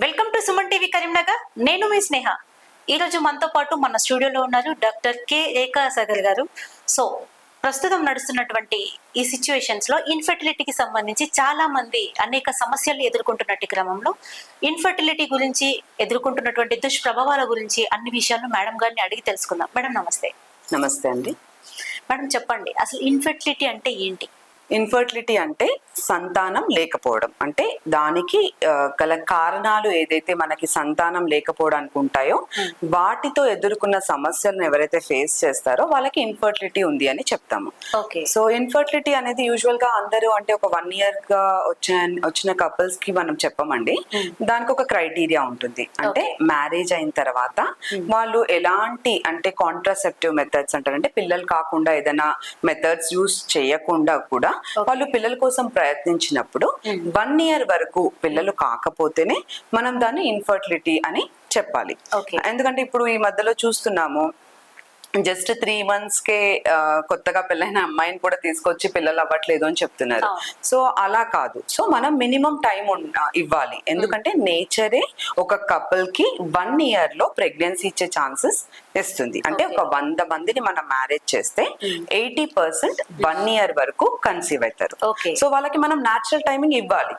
Welcome to Suman TV Karimnagar. నేను మీ స్నేహ. ఈరోజు మనతో పాటు మన స్టూడియోలో ఉన్నారు డాక్టర్ కె రేఖా సాగర్ గారు. సో ప్రస్తుతం నడుస్తున్నటువంటి ఈ సిచ్యువేషన్స్ లో ఇన్ఫర్టిలిటీకి సంబంధించి చాలా మంది అనేక సమస్యలు ఎదుర్కొంటున్నట్టు క్రమంలో ఇన్ఫర్టిలిటీ గురించి ఎదుర్కొంటున్నటువంటి దుష్ప్రభావాల గురించి అన్ని విషయాలను మేడం గారిని అడిగి తెలుసుకుందాం. మేడం నమస్తే. నమస్తే అండి. మేడం చెప్పండి, అసలు ఇన్ఫర్టిలిటీ అంటే ఏంటి? ఇన్ఫర్టిలిటీ అంటే సంతానం లేకపోవడం, అంటే దానికి గల కారణాలు ఏదైతే మనకి సంతానం లేకపోవడానికి ఉంటాయో వాటితో ఎదుర్కొన్న సమస్యలను ఎవరైతే ఫేస్ చేస్తారో వాళ్ళకి ఇన్ఫర్టిలిటీ ఉంది అని చెప్తాము. సో ఇన్ఫర్టిలిటీ అనేది యూజువల్ గా అందరూ అంటే ఒక 1 year గా వచ్చిన కపుల్స్ కి మనం చెప్పమండి. దానికి ఒక క్రైటీరియా ఉంటుంది. అంటే మ్యారేజ్ అయిన తర్వాత వాళ్ళు ఎలాంటి అంటే కాంట్రాసెప్టివ్ మెథడ్స్ అంటారంటే పిల్లలు కాకుండా ఏదైనా మెథడ్స్ యూస్ చేయకుండా కూడా వాళ్ళు పిల్లల కోసం ప్రయత్నించినప్పుడు 1 year వరకు పిల్లలు కాకపోతేనే మనం దాన్ని ఇన్ఫర్టిలిటీ అని చెప్పాలి. ఎందుకంటే ఇప్పుడు ఈ మధ్యలో చూస్తున్నాము, జస్ట్ 3 months కే కొత్తగా పెళ్ళైన అమ్మాయిని కూడా తీసుకొచ్చి పిల్లలు అవ్వట్లేదు అని చెప్తున్నారు. సో అలా కాదు. సో మనం మినిమం టైం ఇవ్వాలి. ఎందుకంటే నేచరే ఒక కపుల్ కి 1 year లో ప్రెగ్నెన్సీ ఇచ్చే ఛాన్సెస్ ఇస్తుంది. అంటే ఒక 100 మందిని మనం మ్యారేజ్ చేస్తే 80% 1 year వరకు కన్సీవ్ అవుతారు. సో వాళ్ళకి మనం న్యాచురల్ టైమింగ్ ఇవ్వాలి.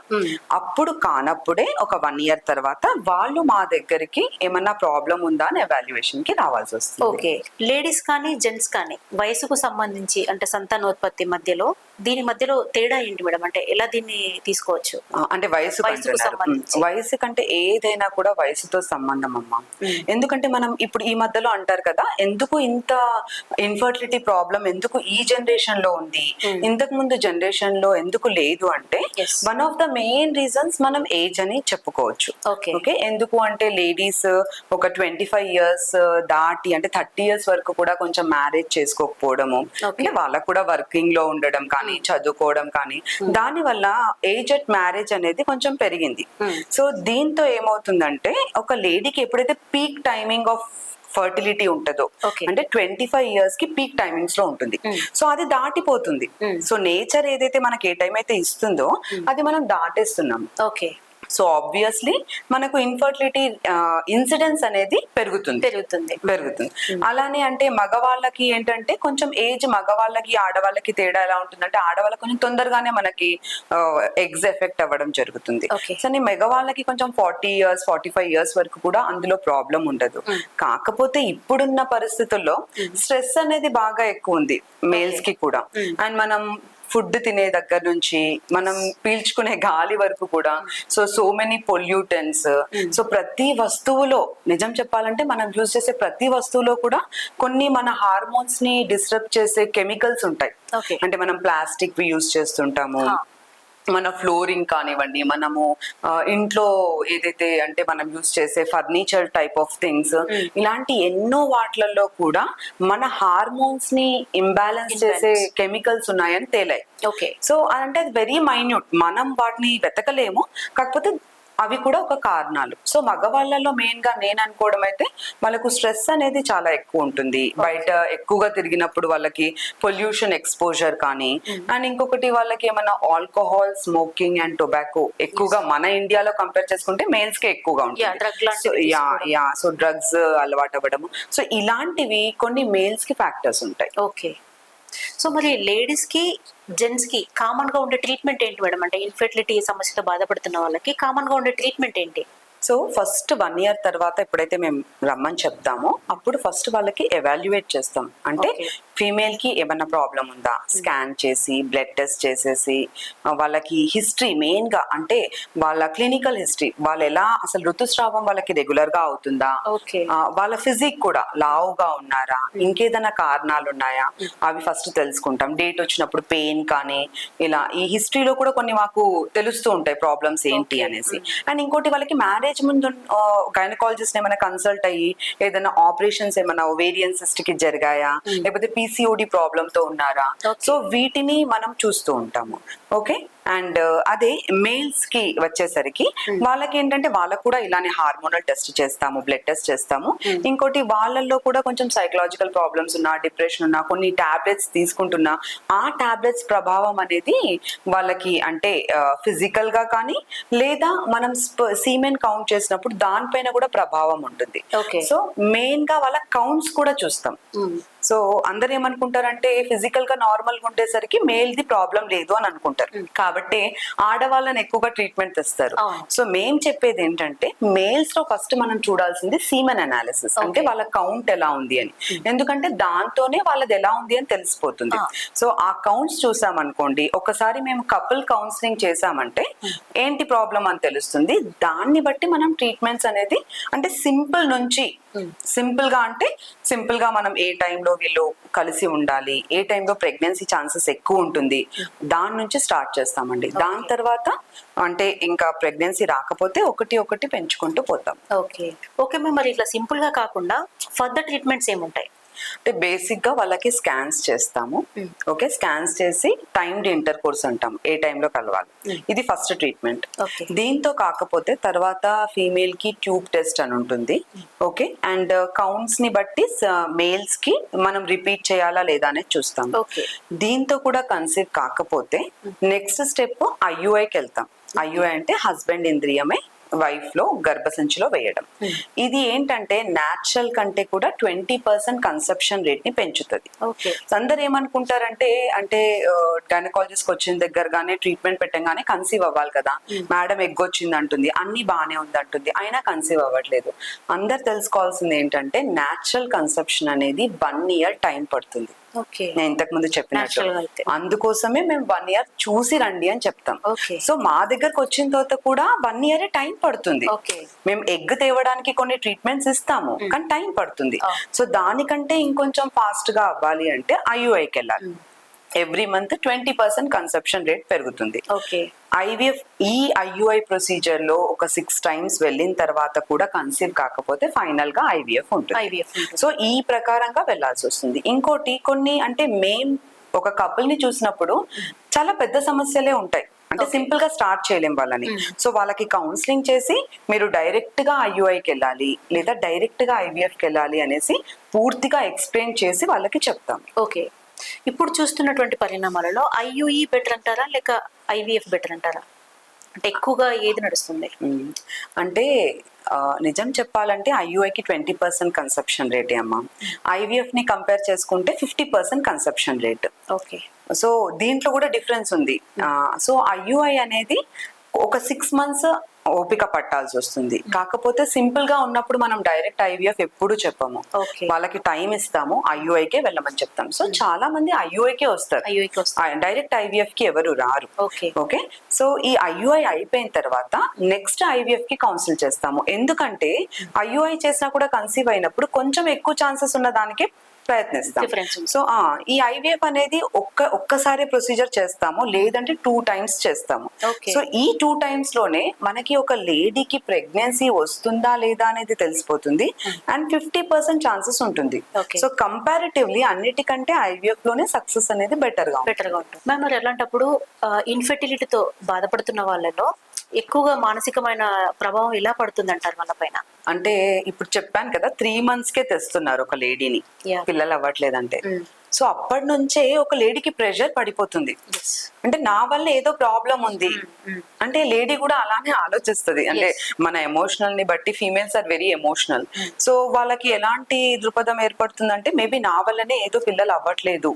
అప్పుడు కానప్పుడే ఒక 1 year తర్వాత వాళ్ళు మా దగ్గరికి ఏమన్నా ప్రాబ్లం ఉందా అని ఎవాల్యుయేషన్ కి రావాల్సి వస్తుంది. లేడీస్ కానీ జెంట్స్ కానీ వయసుకు సంబంధించి అంటే సంతానోత్పత్తి మధ్యలో దీని మధ్యలో తేడా ఏంటి మేడం? అంటే ఎలా దీన్ని తీసుకోవచ్చు? అంటే వయసు కంటే ఏదైనా కూడా వయసుతో సంబంధం అమ్మా. ఎందుకంటే మనం ఇప్పుడు ఈ మధ్యలో అంటారు కదా, ఎందుకు ఇంత ఇన్ఫర్టిలిటీ ప్రాబ్లం ఎందుకు ఈ జనరేషన్ లో ఉంది, ఇంతకు ముందు జనరేషన్ లో ఎందుకు లేదు అంటే one of the main reasons మనం ఏజ్ అని చెప్పుకోవచ్చు. ఓకే, ఎందుకు అంటే లేడీస్ ఒక 25 years దాటి అంటే 30 years వరకు కూడా కొంచెం మ్యారేజ్ చేసుకోకపోవడము, అంటే వాళ్ళకు కూడా వర్కింగ్ లో ఉండడం కానీ చదువుకోవడం కానీ దాని వల్ల ఏజ్ అట్ మ్యారేజ్ అనేది కొంచెం పెరిగింది. సో దీంతో ఏమవుతుందంటే ఒక లేడీకి ఎప్పుడైతే పీక్ టైమింగ్ ఆఫ్ ఫర్టిలిటీ ఉంటుందో అంటే 25 years కి పీక్ టైమింగ్స్ లో ఉంటుంది. సో అది దాటిపోతుంది. సో నేచర్ ఏదైతే మనకి ఏ టైం అయితే ఇస్తుందో అది మనం దాటేస్తున్నాం. సో ఆబ్వియస్లీ మనకు ఇన్ఫర్టిలిటీ ఇన్సిడెన్స్ అనేది పెరుగుతుంది. అలానే అంటే మగవాళ్ళకి ఏంటంటే కొంచెం ఏజ్ మగవాళ్ళకి ఆడవాళ్ళకి తేడా ఎలా ఉంటుందంటే ఆడవాళ్ళకి కొంచెం తొందరగానే మనకి ఎగ్స్ ఎఫెక్ట్ అవ్వడం జరుగుతుంది. సో మగవాళ్ళకి కొంచెం 40 years 45 years వరకు కూడా అందులో ప్రాబ్లం ఉండదు. కాకపోతే ఇప్పుడున్న పరిస్థితుల్లో స్ట్రెస్ అనేది బాగా ఎక్కువ ఉంది మేల్స్ కి కూడా. అండ్ మనం ఫుడ్ తినే దగ్గర నుంచి మనం పీల్చుకునే గాలి వరకు కూడా సో మెనీ పొల్యూటెంట్స్. సో ప్రతి వస్తువులో నిజం చెప్పాలంటే మనం యూజ్ చేసే ప్రతి వస్తువులో కూడా కొన్ని మన హార్మోన్స్ ని డిస్టర్బ్ చేసే కెమికల్స్ ఉంటాయి. అంటే మనం ప్లాస్టిక్ యూజ్ చేస్తుంటాము, మన ఫ్లోరింగ్ కానివ్వండి, మనము ఇంట్లో ఏదైతే అంటే మనం యూజ్ చేసే ఫర్నిచర్ టైప్ ఆఫ్ థింగ్స్, ఇలాంటి ఎన్నో వాటిలలో కూడా మన హార్మోన్స్ ని ఇంబ్యాలెన్స్ చేసే కెమికల్స్ ఉన్నాయని తేలాయి. సో అంటే అది వెరీ మైన్యూట్, మనం వాటిని వెతకలేము, కాకపోతే అవి కూడా ఒక కారణాలు. సో మగవాళ్ళలో మెయిన్ గా నేను అనుకోవడం అయితే వాళ్ళకు స్ట్రెస్ అనేది చాలా ఎక్కువ ఉంటుంది. బయట ఎక్కువగా తిరిగినప్పుడు వాళ్ళకి పొల్యూషన్ ఎక్స్పోజర్ కానీ, అండ్ ఇంకొకటి వాళ్ళకి ఏమైనా ఆల్కహాల్, స్మోకింగ్ అండ్ టొబాకో ఎక్కువగా మన ఇండియాలో కంపేర్ చేసుకుంటే మేల్స్ కే ఎక్కువగా ఉంటుంది. సో డ్రగ్స్ అలవాటు అవ్వడము, సో ఇలాంటివి కొన్ని మేల్స్ కి ఫ్యాక్టర్స్ ఉంటాయి. సో మరి లేడీస్ కి జెంట్స్ కి కామన్ గా ఉండే ట్రీట్మెంట్ ఏంటి మేడం? అంటే ఇన్ఫర్టిలిటీ సమస్యతో బాధపడుతున్న వాళ్ళకి కామన్ గా ఉండే ట్రీట్మెంట్ ఏంటి? సో ఫస్ట్ 1 year తర్వాత ఎప్పుడైతే మేము రమ్మని చెప్తామో అప్పుడు ఫస్ట్ వాళ్ళకి ఎవాల్యుయేట్ చేస్తాం. అంటే ఫీమేల్ కి ఏమన్నా ప్రాబ్లం ఉందా స్కాన్ చేసి బ్లడ్ టెస్ట్ చేసేసి వాళ్ళకి హిస్టరీ మెయిన్ గా అంటే వాళ్ళ క్లినికల్ హిస్టరీ, వాళ్ళు ఎలా అసలు ఋతుస్రావం వాళ్ళకి రెగ్యులర్ గా అవుతుందా, వాళ్ళ ఫిజిక్ కూడా లావుగా ఉన్నారా, ఇంకేదైనా కారణాలు ఉన్నాయా అవి ఫస్ట్ తెలుసుకుంటాం. డేట్ వచ్చినప్పుడు పెయిన్ కానీ ఇలా ఈ హిస్టరీలో కూడా కొన్ని మాకు తెలుస్తూ ఉంటాయి ప్రాబ్లమ్స్ ఏంటి అనేసి. అండ్ ఇంకోటి వాళ్ళకి మ్యారేజ్ ముందు గైనకాలజిస్ట్ ఏమైనా కన్సల్ట్ అయ్యి ఏదైనా ఆపరేషన్స్ ఏమైనా ఓవేరియన్ సిస్ట్ కి జరిగాయా, లేకపోతే PCOD ప్రాబ్లమ్ తో ఉన్నారా, సో వీటిని మనం చూస్తూ ఉంటాము. ఓకే, అండ్ అదే మేల్స్ కి వచ్చేసరికి వాళ్ళకి ఏంటంటే వాళ్ళకు కూడా ఇలానే హార్మోనల్ టెస్ట్ చేస్తాము, బ్లడ్ టెస్ట్ చేస్తాము. ఇంకోటి వాళ్ళల్లో కూడా కొంచెం సైకలాజికల్ ప్రాబ్లమ్స్ ఉన్నా, డిప్రెషన్ ఉన్నా, కొన్ని టాబ్లెట్స్ తీసుకుంటున్నా ఆ టాబ్లెట్స్ ప్రభావం అనేది వాళ్ళకి అంటే ఫిజికల్ గా కానీ లేదా మనం సీమెన్ కౌంట్ చేసినప్పుడు దానిపైన కూడా ప్రభావం ఉంటుంది. సో మెయిన్ గా వాళ్ళ కౌంట్స్ కూడా చూస్తాం. సో అందరు ఏమనుకుంటారంటే ఫిజికల్ గా నార్మల్ గా ఉండేసరికి మేల్ ది ప్రాబ్లం లేదు అని అనుకుంటారు, కాబట్టి ఆడవాళ్ళని ఎక్కువగా ట్రీట్మెంట్ తెస్తారు. సో మేం చెప్పేది ఏంటంటే మేల్స్ లో ఫస్ట్ మనం చూడాల్సింది సీమెన్ అనాలిసిస్, అంటే వాళ్ళ కౌంట్ ఎలా ఉంది అని. ఎందుకంటే దాంతోనే వాళ్ళది ఎలా ఉంది అని తెలిసిపోతుంది. సో ఆ కౌంట్స్ చూసామనుకోండి, ఒకసారి మేము కపుల్ కౌన్సిలింగ్ చేసామంటే ఏంటి ప్రాబ్లం అని తెలుస్తుంది. దాన్ని బట్టి మనం ట్రీట్మెంట్స్ అనేది అంటే సింపుల్ గా మనం ఏ టైంలో వీళ్ళు కలిసి ఉండాలి, ఏ టైంలో ప్రెగ్నెన్సీ ఛాన్సెస్ ఎక్కువ ఉంటుంది, దాని నుంచి స్టార్ట్ చేస్తామండి. దాని తర్వాత అంటే ఇంకా ప్రెగ్నెన్సీ రాకపోతే ఒకటి పెంచుకుంటూ పోతాం. ఓకే మరి ఇట్లా సింపుల్ గా కాకుండా ఫర్దర్ ట్రీట్మెంట్స్ ఏముంటాయి? అంటే బేసిక్ గా వాళ్ళకి స్కాన్స్ చేస్తాము. ఓకే, స్కాన్స్ చేసి టైమ్డ్ ఇంటర్ కోర్స్ అంటాం, ఏ టైంలో కలవాలి, ఇది ఫస్ట్ ట్రీట్మెంట్. దీంతో కాకపోతే తర్వాత ఫీమేల్ కి ట్యూబ్ టెస్ట్ అని ఉంటుంది. ఓకే, అండ్ కౌంట్స్ ని బట్టి మేల్స్ కి మనం రిపీట్ చేయాలా లేదా అనేది చూస్తాం. దీంతో కూడా కన్సీవ్ కాకపోతే నెక్స్ట్ స్టెప్ IUIకి వెళ్తాం. IUI అంటే హస్బెండ్ ఇంద్రియమే వైఫ్ లో గర్భసంచిలో వేయడం. ఇది ఏంటంటే న్యాచురల్ కంటే కూడా 20% కన్సెప్షన్ రేట్ ని పెంచుతుంది. అందరు ఏమనుకుంటారంటే అంటే గైనకాలజిస్ట్ వచ్చిన దగ్గరగానే ట్రీట్మెంట్ పెట్టంగానే కన్సీవ్ అవ్వాలి కదా, మేడం ఎగ్ వచ్చింది అంటుంది, అన్ని బాగానే ఉంది అంటుంది, అయినా కన్సీవ్ అవ్వట్లేదు. అందరు తెలుసుకోవాల్సింది ఏంటంటే న్యాచురల్ కన్సెప్షన్ అనేది 1 year టైం పడుతుంది. నేను ఇంతకు ముందు చెప్పినట్టు అందుకోసమే మేము 1 year చూసి రండి అని చెప్తాం. సో మా దగ్గరకు వచ్చిన తర్వాత కూడా 1 year టైం పడుతుంది. మేము ఎగ్ తేవడానికి కొన్ని ట్రీట్మెంట్స్ ఇస్తాము, కానీ టైం పడుతుంది. సో దానికంటే ఇంకొంచెం ఫాస్ట్ గా అవ్వాలి అంటే IUIకి వెళ్ళాలి. ఎవ్రీ మంత్ 20% కన్సెప్షన్ రేట్ పెరుగుతుంది. IVF ఈ IUI ప్రొసీజర్ లో ఒక 6 times వెళ్ళిన తర్వాత కూడా కన్సీవ్ కాకపోతే ఫైనల్ గా IVF ఉంటుంది. సో ఈ ప్రకారంగా వెళ్లాల్సి వస్తుంది. ఇంకోటి కొన్ని అంటే మేం ఒక కపుల్ ని చూసినప్పుడు చాలా పెద్ద సమస్యలే ఉంటాయి, అంటే సింపుల్ గా స్టార్ట్ చేయలేం వాళ్ళని. సో వాళ్ళకి కౌన్సిలింగ్ చేసి మీరు డైరెక్ట్ గా IUIకి వెళ్ళాలి లేదా డైరెక్ట్ గా IVFకి వెళ్ళాలి అనేసి పూర్తిగా ఎక్స్ప్లెయిన్ చేసి వాళ్ళకి చెప్తాం. ఓకే, ఇప్పుడు చూస్తున్నటువంటి పరిణామాలలో IUI బెటర్ అంటారా లేక IVF బెటర్ అంటారా? అంటే ఎక్కువగా ఏది నడుస్తుంది? అంటే నిజం చెప్పాలంటే IUIకి 20% కన్సెప్షన్ రేట్ అమ్మా. IVF ని కంపేర్ చేసుకుంటే 50% కన్సెప్షన్ రేట్. ఓకే, సో దీంట్లో కూడా డిఫరెన్స్ ఉంది. సో IUI అనేది ఒక 6 months ఓపిక పట్టాల్సి వస్తుంది. కాకపోతే సింపుల్ గా ఉన్నప్పుడు మనం డైరెక్ట్ IVF ఎప్పుడు చెప్పము, వాళ్ళకి టైం ఇస్తాము, IUIకే వెళ్ళమని చెప్తాం. సో చాలా మంది IUIకే వస్తారు, డైరెక్ట్ IVF కి ఎవరు రారు. ఓకే, సో ఈ IUI అయిపోయిన తర్వాత నెక్స్ట్ IVF కి కౌన్సిల్ చేస్తాము. ఎందుకంటే IUI చేసినా కూడా కన్సీవ్ అయినప్పుడు కొంచెం ఎక్కువ ఛాన్సెస్ ఉన్న దానికి ప్రయత్నిస్తాం. సో ఈ IVF అనేది ఒక్కసారి ప్రొసీజర్ చేస్తాము, లేదంటే 2 times చేస్తాము. సో ఈ 2 times లోనే మనకి ఒక లేడీకి ప్రెగ్నెన్సీ వస్తుందా లేదా అనేది తెలిసిపోతుంది, అండ్ 50% ఛాన్సెస్ ఉంటుంది. సో కంపారిటివ్లీ అన్నిటికంటే IVF లోనే సక్సెస్ అనేది బెటర్ గా ఉంటుంది. మరి ఎలాంటప్పుడు ఇన్ఫెర్టిలిటీతో బాధపడుతున్న వాళ్ళలో ఎక్కువగా మానసికమైన ప్రభావం ఎలా పడుతుంది అంటారు వాళ్ళ పైన? అంటే ఇప్పుడు చెప్పాను కదా 3 months కే తెస్తున్నారు ఒక లేడీని, పిల్లలు అవ్వట్లేదంటే. సో అప్పటి నుంచే ఒక లేడీకి ప్రెషర్ పడిపోతుంది, అంటే నా వల్ల ఏదో ప్రాబ్లం ఉంది అంటే లేడీ కూడా అలానే ఆలోచిస్తుంది. అంటే మన ఎమోషనల్ ని బట్టి females are very emotional. So వాళ్ళకి ఎలాంటి దృక్పథం ఏర్పడుతుంది అంటే మేబీ నా వల్లనే ఏదో పిల్లలు అవ్వట్లేదు,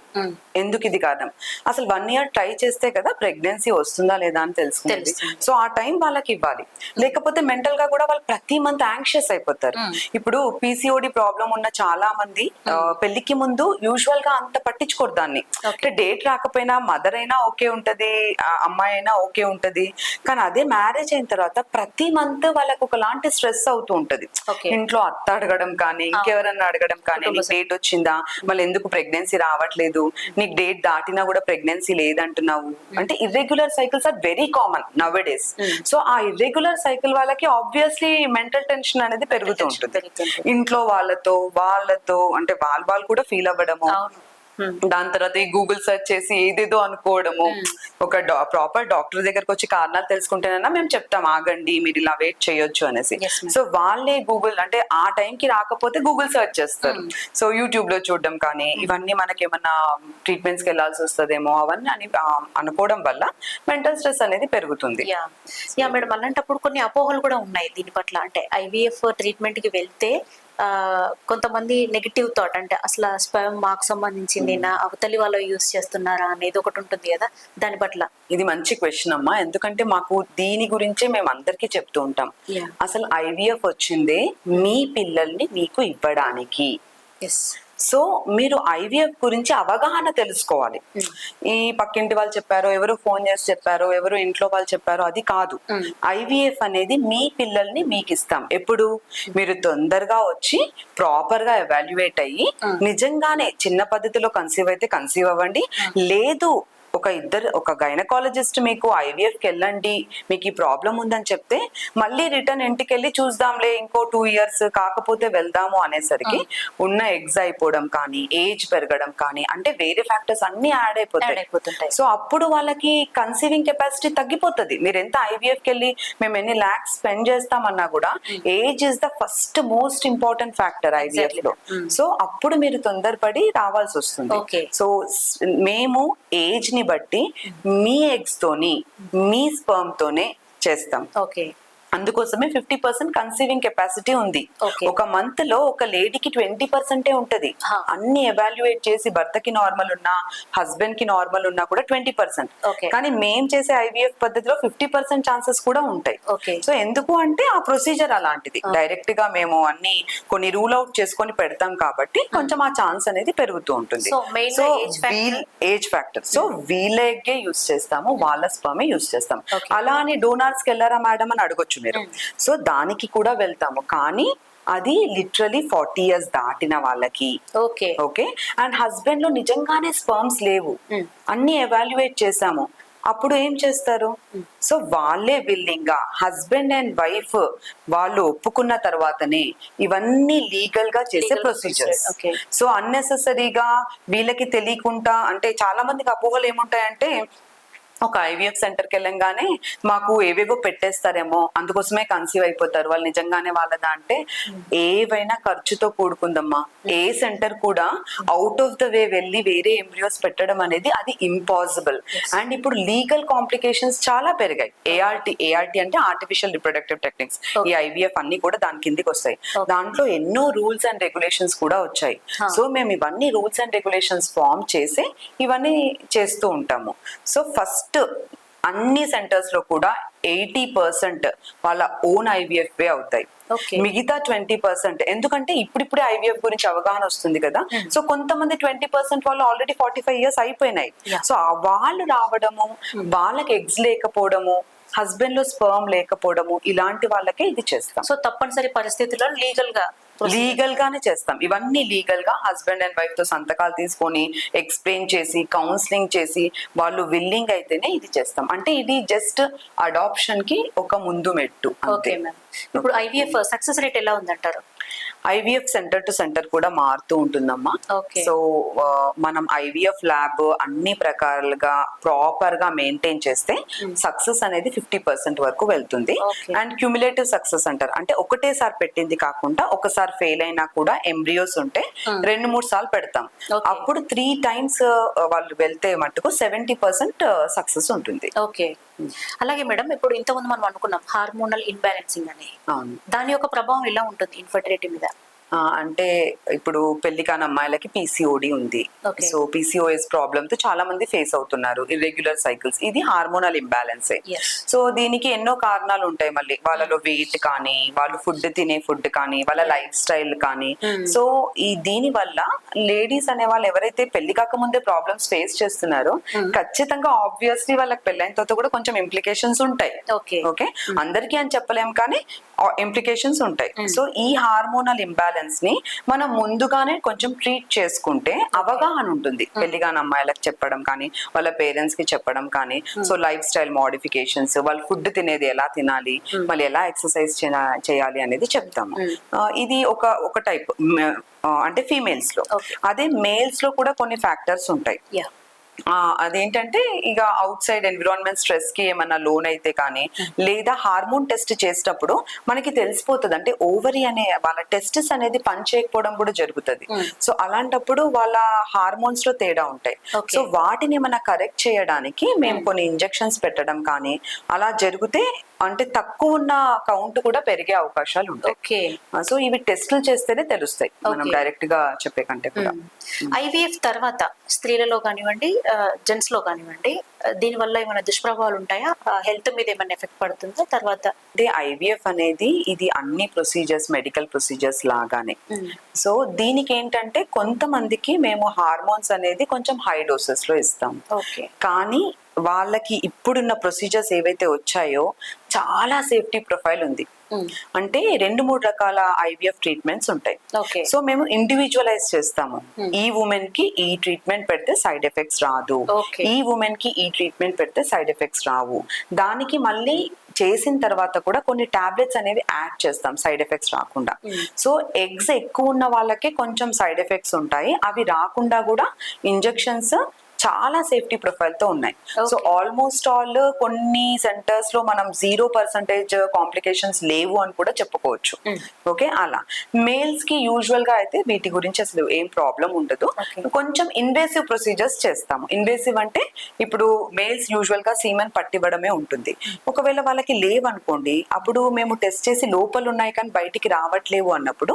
ఎందుకు ఇది కారణం. అసలు 1 year ట్రై చేస్తే కదా ప్రెగ్నెన్సీ వస్తుందా లేదా అని తెలుసుకుంటుంది. సో ఆ టైం వాళ్ళకి ఇవ్వాలి, లేకపోతే మెంటల్ గా కూడా వాళ్ళు ప్రతి మంత్ యాంగ్షియస్ అయిపోతారు. ఇప్పుడు PCOD ప్రాబ్లం ఉన్న చాలా మంది పెళ్లికి ముందు యూజువల్ గా అంత పట్టించుకోరు దాన్ని. అంటే డేట్ రాకపోయినా మదర్ అయినా ఓకే ఉంటది, అమ్మాయి అయినా ఓకే ఉంటది, కానీ అదే మ్యారేజ్ అయిన తర్వాత ప్రతి మంత్ వాళ్ళకి ఒకలాంటి స్ట్రెస్ అవుతూ ఉంటది. ఇంట్లో అత్త అడగడం కానీ ఇంకెవరన్నా అడగడం కానీ, నీకు డేట్ వచ్చిందా, మళ్ళీ ఎందుకు ప్రెగ్నెన్సీ రావట్లేదు, నీకు డేట్ దాటినా కూడా ప్రెగ్నెన్సీ లేదంటున్నావు. అంటే irregular cycles are very common nowadays. So ఆ ఇర్రెగ్యులర్ సైకిల్ వాళ్ళకి ఆబ్వియస్లీ మెంటల్ టెన్షన్ అనేది పెరుగుతూ ఉంటుంది. ఇంట్లో వాళ్ళతో అంటే వాళ్ళు కూడా ఫీల్ అవ్వడము, దాని తర్వాత ఈ గూగుల్ సెర్చ్ చేసి ఏదేదో అనుకోవడము. ఒక ప్రాపర్ డాక్టర్ దగ్గరకు వచ్చి కారణాలు తెలుసుకుంటేనన్నా మేము చెప్తాం ఆగండి మీరు ఇలా వెయిట్ చేయొచ్చు అనేసి. Yes, ma'am. సో వాళ్ళే గూగుల్ అంటే ఆ టైంకి రాకపోతే గూగుల్ సెర్చ్ చేస్తారు. సో యూట్యూబ్ లో చూడడం కానీ ఇవన్నీ మనకి ఏమన్నా ట్రీట్మెంట్స్ కి వెళ్ళాల్సి వస్తుందేమో అవన్నీ అనుకోవడం వల్ల మెంటల్ స్ట్రెస్ అనేది పెరుగుతుంది. యా మేడం, అలాంటప్పుడు కొన్ని అపోహలు కూడా ఉన్నాయి దీని పట్ల. అంటే ఐవీఎఫ్ ట్రీట్మెంట్ కి వెళ్తే కొంతమంది నెగిటివ్ థాట్, అంటే అసలు స్పెర్మ్ మాకు సంబంధించింది నా అవతలి వాళ్ళు యూస్ చేస్తున్నారా అనేది ఒకటి ఉంటుంది కదా, దాని పట్ల. ఇది మంచి క్వశ్చన్ అమ్మా, ఎందుకంటే మాకు దీని గురించే మేము అందరికీ చెప్తూ ఉంటాం. Yeah. అసలు ఐవీఎఫ్ వచ్చిందే మీ పిల్లల్ని మీకు ఇవ్వడానికి. ఎస్. సో మీరు ఐవీఎఫ్ గురించి అవగాహన తెలుసుకోవాలి. ఈ పక్కింటి వాళ్ళు చెప్పారో, ఎవరు ఫోన్ చేసి చెప్పారో, ఎవరు ఇంట్లో వాళ్ళు చెప్పారో అది కాదు. ఐవీఎఫ్ అనేది మీ పిల్లల్ని మీకు ఇస్తాం. ఎప్పుడు మీరు తొందరగా వచ్చి ప్రాపర్ గా ఎవాల్యుయేట్ అయ్యి నిజంగానే చిన్న పద్ధతిలో కన్సీవ్ అయితే కన్సీవ్ అవ్వండి. లేదు ఒక గైనకాలజిస్ట్ మీకు ఐవీఎఫ్ కి వెళ్ళండి మీకు ఈ ప్రాబ్లం ఉందని చెప్తే మళ్ళీ రిటర్న్ ఇంటికి వెళ్ళి చూద్దాంలే ఇంకో 2 years కాకపోతే వెళ్దాము అనేసరికి ఉన్న ఎగ్స్ అయిపోవడం కానీ ఏజ్ పెరగడం కానీ అంటే వేరే ఫ్యాక్టర్స్ అన్ని యాడ్ అయిపోతాయి. సో అప్పుడు వాళ్ళకి కన్సీవింగ్ కెపాసిటీ తగ్గిపోతుంది. మీరు ఎంత ఐవీఎఫ్ కి వెళ్ళి మేము ఎన్ని lakhs స్పెండ్ చేస్తామన్నా కూడా age is the first most important factor IVF లో. సో అప్పుడు మీరు తొందరపడి రావాల్సి వస్తుంది. సో మేము ఏజ్ ని బట్టి మీ ఎగ్స్ తోని మీ స్పర్మ్ తోనే చేస్తాం. ఓకే. అందుకోసమే 50% కన్సీవింగ్ కెపాసిటీ ఉంది. ఒక మంత్ లో ఒక లేడీకి 20% ఉంటది. అన్ని ఎవాల్యుయేట్ చేసి భర్తకి నార్మల్ ఉన్నా హస్బెండ్ కి నార్మల్ ఉన్నా కూడా 20%. కానీ మేం చేసే ఐవీఎఫ్ పద్ధతిలో 50% ఛాన్సెస్ కూడా ఉంటాయి. సో ఎందుకు అంటే ఆ ప్రొసీజర్ అలాంటిది. డైరెక్ట్ గా మేము అన్ని కొన్ని రూల్ అవుట్ చేసుకొని పెడతాం కాబట్టి కొంచెం ఆ ఛాన్స్ అనేది పెరుగుతూ ఉంటుంది. So age factor. సో వీళ్ళ ఎగ్గే యూస్ చేస్తాము, వాళ్ళ స్పర్మే యూస్ చేస్తాం. అలా అని డోనార్స్ కి వెళ్ళారా మేడం అని అడగొచ్చు మీరు. సో దానికి కూడా వెళ్తాము, కానీ అది లిటరలీ 40 years దాటిన వాళ్ళకి. ఓకే. అండ్ హస్బెండ్ లో నిజంగానే స్పర్మ్స్ లేవు, అన్ని ఎవాల్యుయేట్ చేసాము, అప్పుడు ఏం చేస్తారు? సో వాళ్ళే విల్లింగ్ గా హస్బెండ్ అండ్ వైఫ్ వాళ్ళు ఒప్పుకున్న తర్వాతనే ఇవన్నీ లీగల్ గా చేసే ప్రొసీజర్స్. సో అన్నెసెసరీగా వీళ్ళకి తెలియకుండా, అంటే చాలా మందికి అపోహలు ఏముంటాయంటే ఒక ఐవీఎఫ్ సెంటర్ కి వెళ్ళంగానే మాకు ఏవేవో పెట్టేస్తారేమో అందుకోసమే కన్సీవ్ అయిపోతారు వాళ్ళు, నిజంగానే వాళ్ళదా అంటే ఏవైనా ఖర్చుతో కూడుకుందమ్మా. ఏ సెంటర్ కూడా అవుట్ ఆఫ్ ద వే వెళ్ళి వేరే ఎంబ్రియోస్ పెట్టడం అనేది అది ఇంపాసిబుల్. అండ్ ఇప్పుడు లీగల్ కాంప్లికేషన్స్ చాలా పెరిగాయి. ఏఆర్టీ అంటే ఆర్టిఫిషియల్ రిప్రొడక్టివ్ టెక్నిక్స్. ఈ ఐవీఎఫ్ అన్ని కూడా దాని కిందికి వస్తాయి. దాంట్లో ఎన్నో రూల్స్ అండ్ రెగ్యులేషన్స్ కూడా వచ్చాయి. సో మేము ఇవన్నీ రూల్స్ అండ్ రెగ్యులేషన్స్ ఫామ్ చేసి ఇవన్నీ చేస్తూ ఉంటాము. సో ఫస్ట్ అన్ని సెంటర్స్ లో కూడా 80% వాళ్ళ ఓన్ ఐవీఎఫ్ అవుతాయి. మిగతా 20%, ఎందుకంటే ఇప్పుడిప్పుడే ఐవీఎఫ్ గురించి అవగాహన వస్తుంది కదా. సో కొంతమంది 20% వాళ్ళు ఆల్రెడీ 45 years అయిపోయినాయి. సో వాళ్ళు రావడము, వాళ్ళకి ఎగ్స్ లేకపోవడము, హస్బెండ్ లో స్పర్మ్ లేకపోవడము, ఇలాంటి వాళ్ళకే ఇది చేస్తాం. సో తప్పనిసరి పరిస్థితుల్లో లీగల్ గానే చేస్తాం. ఇవన్నీ లీగల్ గా హస్బెండ్ అండ్ వైఫ్ తో సంతకాలు తీసుకొని ఎక్స్ప్లెయిన్ చేసి కౌన్సిలింగ్ చేసి వాళ్ళు విల్లింగ్ అయితేనే ఇది చేస్తాం. అంటే ఇది జస్ట్ అడాప్షన్ కి ఒక ముందు మెట్టు. Okay ma'am. ఇప్పుడు ఐవీఎఫ్ సక్సెస్ రేట్ ఎలా ఉందంటారు? ఐవీఎఫ్ సెంటర్ టు సెంటర్ కూడా మారుతూ ఉంటుందమ్మా. సో మనం ఐవీఎఫ్ ల్యాబ్ అన్ని ప్రకారాలుగా ప్రాపర్ గా మెయింటైన్ చేస్తే సక్సెస్ అనేది 50% వరకు వెళ్తుంది. అండ్ క్యూములేటివ్ సక్సెస్ అంటారు, అంటే ఒకటేసారి పెట్టింది కాకుండా ఒకసారి ఫెయిల్ అయినా కూడా ఎంబ్రియోస్ ఉంటే 2-3 సార్లు పెడతాం. అప్పుడు 3 times వాళ్ళు వెళ్తే మటుకు 70% సక్సెస్ ఉంటుంది. ఓకే. అలాగే మేడం, ఇప్పుడు ఇంతకుముందు మనం అనుకున్నాం హార్మోనల్ ఇన్బ్యాలెన్సింగ్ అని, దాని యొక్క ప్రభావం ఎలా ఉంటుంది ఇన్ఫర్టిలిటీ మీద? అంటే ఇప్పుడు పెళ్లి కాని అమ్మాయిలకి పీసీఓడి ఉంది. సో పీసీఓఎస్ ప్రాబ్లమ్ తో చాలా మంది ఫేస్ అవుతున్నారు. ఇర్రెగ్యులర్ సైకిల్స్, ఇది హార్మోనల్ ఇంబ్యాలెన్సే. సో దీనికి ఎన్నో కారణాలు ఉంటాయి. మళ్ళీ వాళ్ళలో వెయిట్ కానీ, వాళ్ళు తినే ఫుడ్ కానీ, వాళ్ళ లైఫ్ స్టైల్ కానీ. సో దీని వల్ల లేడీస్ అనే వాళ్ళు ఎవరైతే పెళ్లి కాకముందే ప్రాబ్లమ్స్ ఫేస్ చేస్తున్నారో ఖచ్చితంగా ఆబ్వియస్లీ వాళ్ళకి పెళ్ళైన తర్వాత కూడా కొంచెం ఇంప్లికేషన్స్ ఉంటాయి. ఓకే, అందరికీ అని చెప్పలేం కానీ ఇంప్లికేషన్స్ ఉంటాయి. సో ఈ హార్మోనల్ ఇంబ్యాలెన్స్ పేరెంట్స్ ని మనం ముందుగానే కొంచెం ట్రీట్ చేసుకుంటే అవగాహన ఉంటుంది. పెళ్లిగాని అమ్మాయిలకు చెప్పడం కానీ, వాళ్ళ పేరెంట్స్ కి చెప్పడం కానీ, సో లైఫ్ స్టైల్ మోడిఫికేషన్స్, వాళ్ళు ఫుడ్ తినేది ఎలా తినాలి, మళ్ళీ ఎలా ఎక్సర్సైజ్ చేయాలి అనేది చెప్తాము. ఇది ఒక టైప్ అంటే ఫీమేల్స్ లో. అదే మేల్స్ లో కూడా కొన్ని ఫ్యాక్టర్స్ ఉంటాయి. అదేంటంటే ఇక అవుట్ సైడ్ ఎన్విరాన్మెంట్ స్ట్రెస్ కి ఏమన్నా లోన్ అయితే కానీ, లేదా హార్మోన్ టెస్ట్ చేసేటప్పుడు మనకి తెలిసిపోతుంది. అంటే ఓవరీ అనే వాళ్ళ టెస్టిస్ అనేది పని చేయకపోవడం కూడా జరుగుతుంది. సో అలాంటప్పుడు వాళ్ళ హార్మోన్స్ లో తేడా ఉంటాయి. సో వాటిని మన కరెక్ట్ చేయడానికి మేము కొన్ని ఇంజెక్షన్స్ పెట్టడం కానీ అలా జరిగితే అంటే తక్కువ ఉన్న కౌంట్ కూడా పెరిగే అవకాశాలు ఉంటాయి. సో ఇవి టెస్టులు చేస్తేనే తెలుస్తాయి, మనం డైరెక్ట్ గా చెప్పే కంటే కూడా. ఐవీఎఫ్ తర్వాత స్త్రీలలో కానివ్వండి, జెంట్స్ లో కానివ్వండి, దీని వల్ల ఏమైనా దుష్ప్రభావాలు ఉంటాయా? హెల్త్ మీద ఏమైనా ఎఫెక్ట్ పడుతుందా తర్వాత? అంటే ఐవీఎఫ్ అనేది ఇది అన్ని ప్రొసీజర్స్, మెడికల్ ప్రొసీజర్స్ లాగానే. సో దీనికి ఏంటంటే కొంతమందికి మేము హార్మోన్స్ అనేది కొంచెం హై డోసెస్ లో ఇస్తాం. కానీ వాళ్ళకి ఇప్పుడున్న ప్రొసీజర్స్ ఏవైతే వచ్చాయో చాలా సేఫ్టీ ప్రొఫైల్ ఉంది. అంటే 2-3 రకాల ఐవీఎఫ్ ట్రీట్మెంట్స్ ఉంటాయి. సో మేము ఇండివిజువలైజ్ చేస్తాము. ఈ ఉమెన్ కి ఈ ట్రీట్మెంట్ పెడితే సైడ్ ఎఫెక్ట్స్ రాదు, ఈ ఉమెన్ కి ఈ ట్రీట్మెంట్ పెడితే సైడ్ ఎఫెక్ట్స్ రావు. దానికి మళ్ళీ చేసిన తర్వాత కూడా కొన్ని టాబ్లెట్స్ అనేవి యాడ్ చేస్తాం సైడ్ ఎఫెక్ట్స్ రాకుండా. సో ఎగ్స్ ఎక్కువ ఉన్న వాళ్ళకే కొంచెం సైడ్ ఎఫెక్ట్స్ ఉంటాయి, అవి రాకుండా కూడా ఇంజెక్షన్స్ చాలా సేఫ్టీ ప్రొఫైల్ తో ఉన్నాయి. సో ఆల్మోస్ట్ ఆల్ కొన్ని సెంటర్స్ లో మనం 0% కాంప్లికేషన్స్ లేవు అని కూడా చెప్పుకోవచ్చు. ఓకే, అలా మేల్స్ కి యూజువల్ గా అయితే వీటి గురించి అసలు ఏం ప్రాబ్లం ఉండదు. కొంచెం ఇన్వేసివ్ ప్రొసీజర్స్ చేస్తాము. ఇన్వేసివ్ అంటే ఇప్పుడు మేల్స్ యూజువల్ గా సీమెన్ పట్టివ్వడమే ఉంటుంది. ఒకవేళ వాళ్ళకి లేవనుకోండి, అప్పుడు మేము టెస్ట్ చేసి లోపల ఉన్నాయి కానీ బయటికి రావట్లేవు అన్నప్పుడు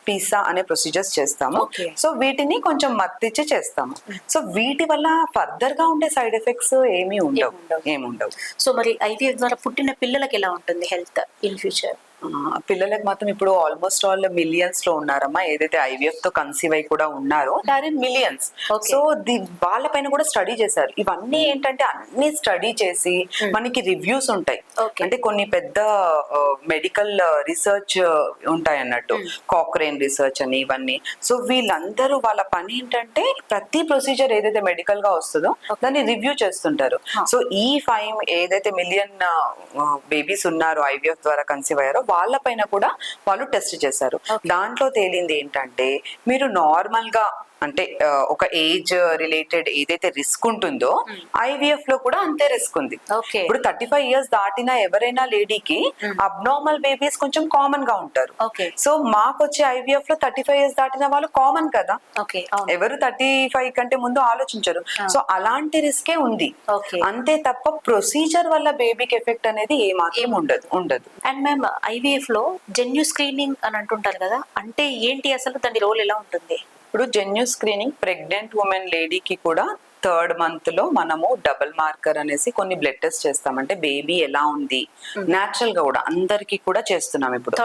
పీసా అనే ప్రొసీజర్స్ చేస్తాము. సో వీటిని కొంచెం మత్తిచ్చి చేస్తాము. సో వీటి వల్ల ఫర్దర్ గా ఉండే సైడ్ ఎఫెక్ట్స్ ఏమీ ఉండవు. సో మరి ఐవీఎఫ్ ద్వారా పుట్టిన పిల్లలకి ఎలా ఉంటుంది హెల్త్ ఇన్ ఫ్యూచర్? పిల్లలకు మాత్రం ఇప్పుడు ఆల్మోస్ట్ ఆల్ మిలియన్స్ లో ఉన్నారమ్మా. ఏదైతే ఐవీఎఫ్ తో కన్సీవ్ అయి కూడా ఉన్నారో దాని మిలియన్స్. సో వాళ్ళపైన కూడా స్టడీ చేశారు. ఇవన్నీ ఏంటంటే అన్ని స్టడీ చేసి మనకి రివ్యూస్ ఉంటాయి. అంటే కొన్ని పెద్ద మెడికల్ రీసెర్చ్ ఉంటాయి అన్నట్టు, కాక్రేన్ రీసెర్చ్ అని ఇవన్నీ. సో వీళ్ళందరూ వాళ్ళ పని ఏంటంటే ప్రతి ప్రొసీజర్ ఏదైతే మెడికల్ గా వస్తుందో దాన్ని రివ్యూ చేస్తుంటారు. సో ఈ 5 ఏదైతే మిలియన్ బేబీస్ ఉన్నారో ఐవీఎఫ్ ద్వారా కన్సీవ్ అయ్యారో వాళ్ళ పైన కూడా వాళ్ళు టెస్ట్ చేశారు. దాంట్లో తేలింది ఏంటంటే మీరు నార్మల్ గా అంటే ఒక ఏజ్ రిలేటెడ్ ఏదైతే రిస్క్ ఉంటుందో ఐవీఎఫ్ లో కూడా అంతే రిస్క్ ఉంది. ఇప్పుడు 35 years దాటిన ఎవరైనా లేడీకి అబ్నార్మల్ బేబీస్ కొంచెం కామన్ గా ఉంటారు. సో మాకు వచ్చే ఐవీఎఫ్ లో 35 years దాటిన వాళ్ళు కామన్ కదా, ఎవరు 35 కంటే ముందు ఆలోచించరు. సో అలాంటి రిస్కే ఉంది అంతే తప్ప ప్రొసీజర్ వల్ల బేబీకి ఎఫెక్ట్ అనేది ఏమాత్రం ఉండదు. అండ్ మ్యామ్, ఐవీఎఫ్ లో జెన్యూ స్క్రీనింగ్ అని అంటుంటారు కదా, అంటే ఏంటి అసలు, దాని రోల్ ఎలా ఉంటుంది? ఇప్పుడు జెన్యూ స్క్రీనింగ్ ప్రెగ్నెంట్ ఉమెన్ లేడీకి కూడా 3rd month లో మనము డబుల్ మార్కర్ అనేసి కొన్ని బ్లడ్ టెస్ట్ చేస్తాం. అంటే బేబీ ఎలా ఉంది నేచురల్ గా కూడా అందరికి కూడా చేస్తున్నాం. ఇప్పుడు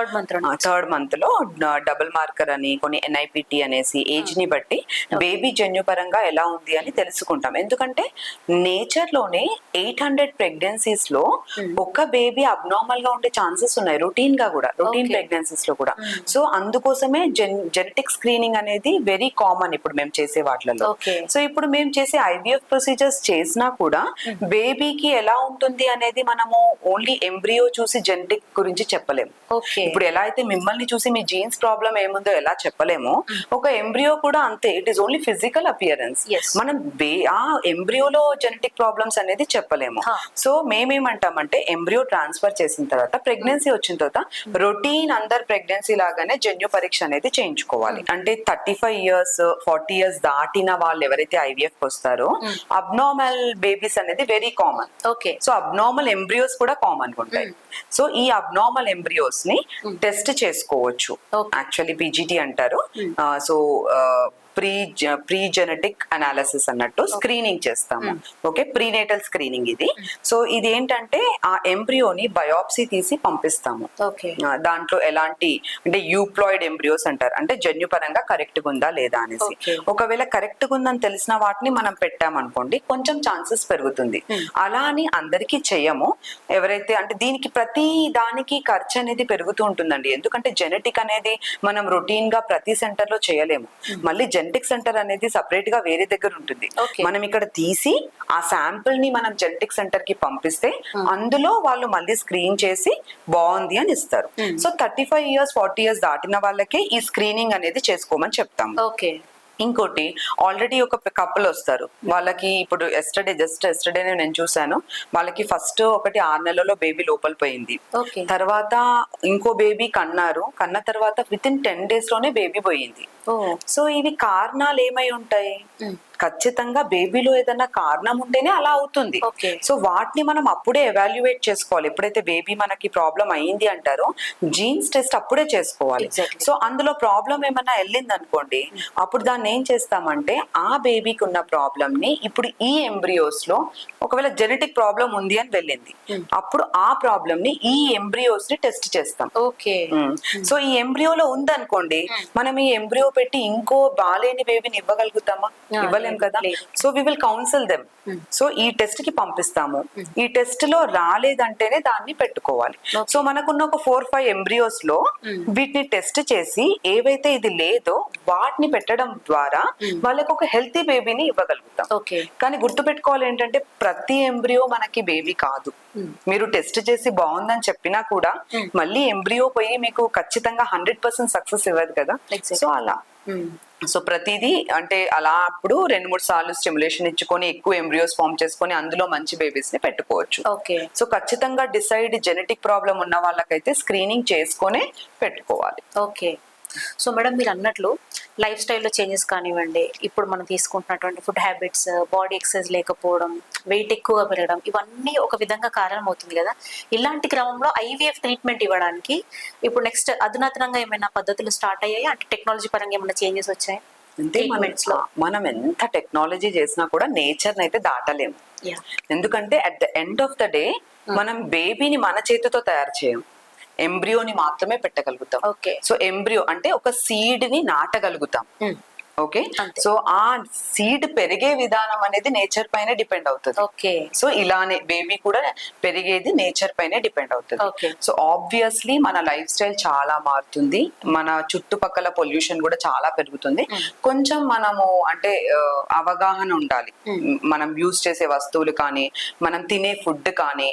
3rd month లో డబుల్ మార్కర్ అని, కొన్ని NIPT అనేసి ఏజ్ ని బట్టి బేబీ జన్యు పరంగా ఎలా ఉంది అని తెలుసుకుంటాం. ఎందుకంటే నేచర్ లోనే 800 ప్రెగ్నెన్సీస్ లో ఒక బేబీ అబ్నార్మల్ గా ఉండే ఛాన్సెస్ ఉన్నాయి, రొటీన్ ప్రెగ్నెన్సీస్ లో కూడా. సో అందుకోసమే జెనెటిక్ స్క్రీనింగ్ అనేది వెరీ కామన్ ఇప్పుడు మేము చేసే వాటిలలో. సో ఇప్పుడు మేము చేసే ఐవీఎఫ్ ప్రొసీజర్స్ చేసినా కూడా బేబీకి ఎలా ఉంటుంది అనేది మనము ఓన్లీ ఎంబ్రియో చూసి జెనెటిక్ గురించి చెప్పలేము. ఇప్పుడు ఎలా అయితే మిమ్మల్ని చూసి మీ జీన్స్ ప్రాబ్లం ఏముందో ఎలా చెప్పలేమో, ఒక ఎంబ్రియో కూడా అంతే. It is only physical appearance. మనం ఆ ఎంబ్రియోలో జెనెటిక్ ప్రాబ్లమ్స్ అనేది చెప్పలేము. సో మేమేమంటామంటే ఎంబ్రియో ట్రాన్స్ఫర్ చేసిన తర్వాత, ప్రెగ్నెన్సీ వచ్చిన తర్వాత రొటీన్ అందరు ప్రెగ్నెన్సీ లాగానే జన్యు పరీక్ష అనేది చేయించుకోవాలి. అంటే 35 years 40 years దాటిన వాళ్ళు ఎవరైతే ఐవీఎఫ్ వస్తారో అబ్నార్మల్ బేబీస్ అనేది very common. So abnormal embryos కూడా కామన్ గా ఉంటాయి. సో ఈ అబ్నార్మల్ ఎంబ్రియోస్ ని టెస్ట్ చేసుకోవచ్చు. యాక్చువల్లీ PGT అంటారు. సో ప్రీ జెనెటిక్ అనాలిసిస్ అన్నట్టు స్క్రీనింగ్ చేస్తాము. ఓకే, ప్రీనేటల్ స్క్రీనింగ్ ఇది. సో ఇది ఏంటంటే ఆ ఎంబ్రియోని బయాప్సీ తీసి పంపిస్తాము. ఓకే, దాంట్లో ఎలాంటి అంటే యూప్లాయిడ్ ఎంబ్రియోస్ అంటారు, అంటే జన్యుపరంగా కరెక్ట్ గా ఉందా లేదా అనేసి. ఒకవేళ కరెక్ట్ గా ఉందని తెలిసిన వాటిని మనం పెట్టామనుకోండి కొంచెం ఛాన్సెస్ పెరుగుతుంది. అలా అని అందరికీ చెయ్యము. ఎవరైతే అంటే దీనికి ప్రతి దానికి ఖర్చు అనేది పెరుగుతూ ఉంటుందండి. ఎందుకంటే జెనెటిక్ అనేది మనం రొటీన్ గా ప్రతి సెంటర్ లో చేయలేము. మళ్ళీ జెనెటిక్ సెంటర్ అనేది సపరేట్ గా వేరే దగ్గర ఉంటుంది. మనం ఇక్కడ తీసి ఆ శాంపుల్ ని మనం జెనెటిక్ సెంటర్ కి పంపిస్తే అందులో వాళ్ళు మళ్ళీ స్క్రీన్ చేసి బాగుంది అని ఇస్తారు. సో 35 years 40 years దాటిన వాళ్ళకే ఈ స్క్రీనింగ్ అనేది చేసుకోమని చెప్తాము. ఓకే. ఇంకోటి, ఆల్రెడీ ఒక కపుల్ వస్తారు, వాళ్ళకి ఇప్పుడు ఎస్టర్డే నేను చూసాను, వాళ్ళకి ఫస్ట్ ఒకటి 6 నెలల్లో బేబీ లోపల పోయింది. తర్వాత ఇంకో బేబీ కన్న తర్వాత వితిన్ 10 days లోనే బేబీ పోయింది. సో ఇవి కారణాలు ఏమై ఉంటాయి? ఖచ్చితంగా బేబీలో ఏదైనా కారణం ఉంటేనే అలా అవుతుంది. సో వాటిని మనం అప్పుడే ఎవాల్యుయేట్ చేసుకోవాలి. ఎప్పుడైతే బేబీ మనకి ప్రాబ్లం అయింది అంటారో జీన్స్ టెస్ట్ అప్పుడే చేసుకోవాలి. సో అందులో ప్రాబ్లం ఏమన్నా వెళ్ళింది అనుకోండి, అప్పుడు దాన్ని ఏం చేస్తామంటే ఆ బేబీకి ఉన్న ప్రాబ్లం ని ఇప్పుడు ఈ ఎంబ్రియోస్ లో ఒకవేళ జెనెటిక్ ప్రాబ్లం ఉంది అని వెళ్ళింది, అప్పుడు ఆ ప్రాబ్లం ని ఈ ఎంబ్రియోస్ ని టెస్ట్ చేస్తాం. సో ఈ ఎంబ్రియోలో ఉందనుకోండి, మనం ఈ ఎంబ్రియో పెట్టి ఇంకో బాలేని బేబీని ఇవ్వగలుగుతామా? ఇవ్వలేం కదా. So we will counsel them. So ఈ టెస్ట్ కి పంపిస్తాము. ఈ టెస్ట్ లో రాలేదంటేనే దాన్ని పెట్టుకోవాలి. సో మనకున్న ఒక 4-5 ఎంబ్రియోస్ లో వీటిని టెస్ట్ చేసి ఏవైతే ఇది లేదో వాటిని పెట్టడం ద్వారా వాళ్ళకి ఒక హెల్తీ బేబీని ఇవ్వగలుగుతాం. కానీ గుర్తుపెట్టుకోవాలి ఏంటంటే ప్రతి ఎంబ్రియో మనకి బేబీ కాదు. మీరు టెస్ట్ చేసి బాగుందని చెప్పినా కూడా మళ్ళీ ఎంబ్రియో పోయి మీకు ఖచ్చితంగా 100% సక్సెస్ ఇవ్వదు కదా. సో అలా సో ప్రతిదీ అంటే అలా అప్పుడు 2-3 సార్లు స్టిమ్యులేషన్ ఇచ్చుకొని ఎక్కువ ఎంబ్రియోస్ ఫామ్ చేసుకొని అందులో మంచి బేబీస్ ని పెట్టుకోవచ్చు. సో ఖచ్చితంగా డిసైడ్ జెనెటిక్ ప్రాబ్లం ఉన్న వాళ్ళకైతే స్క్రీనింగ్ చేసుకొని పెట్టుకోవాలి. ఓకే. సో మేడం, మీరు అన్నట్లు లైఫ్ స్టైల్లో చేంజెస్ కానివ్వండి, ఇప్పుడు మనం తీసుకుంటున్నటువంటి ఫుడ్ హ్యాబిట్స్, బాడీ ఎక్సర్సైజ్ లేకపోవడం, వెయిట్ ఎక్కువగా పెరగడం, ఇవన్నీ ఒక విధంగా కారణం అవుతుంది కదా. ఇలాంటి క్రమంలో IVF ట్రీట్మెంట్ ఇవ్వడానికి ఇప్పుడు నెక్స్ట్ అధునాతనంగా ఏమైనా పద్ధతులు స్టార్ట్ అయ్యాయి? అంటే టెక్నాలజీ పరంగా ఏమైనా చేంజెస్ వచ్చాయి? అంటే మనం ఎంత టెక్నాలజీ చేసినా కూడా నేచర్ అయితే దాటలేము. ఎందుకంటే at the end of the day మనం బేబీని మన చేతితో తయారు చేయం, ఎంబ్రియోని మాత్రమే పెట్టగలుగుతాం. సో ఎంబ్రియో అంటే ఒక సీడ్ ని నాటగలుగుతాం. ఓకే, సో ఆ సీడ్ పెరిగే విధానం అనేది నేచర్ పైన డిపెండ్ అవుతుంది. సో ఇలానే బేబీ కూడా పెరిగేది నేచర్ పైనే డిపెండ్ అవుతుంది. సో ఆబ్వియస్లీ మన లైఫ్ స్టైల్ చాలా మారుతుంది, మన చుట్టుపక్కల పొల్యూషన్ కూడా చాలా పెరుగుతుంది. కొంచెం మనము అంటే అవగాహన ఉండాలి. మనం యూజ్ చేసే వస్తువులు కానీ, మనం తినే ఫుడ్ కానీ,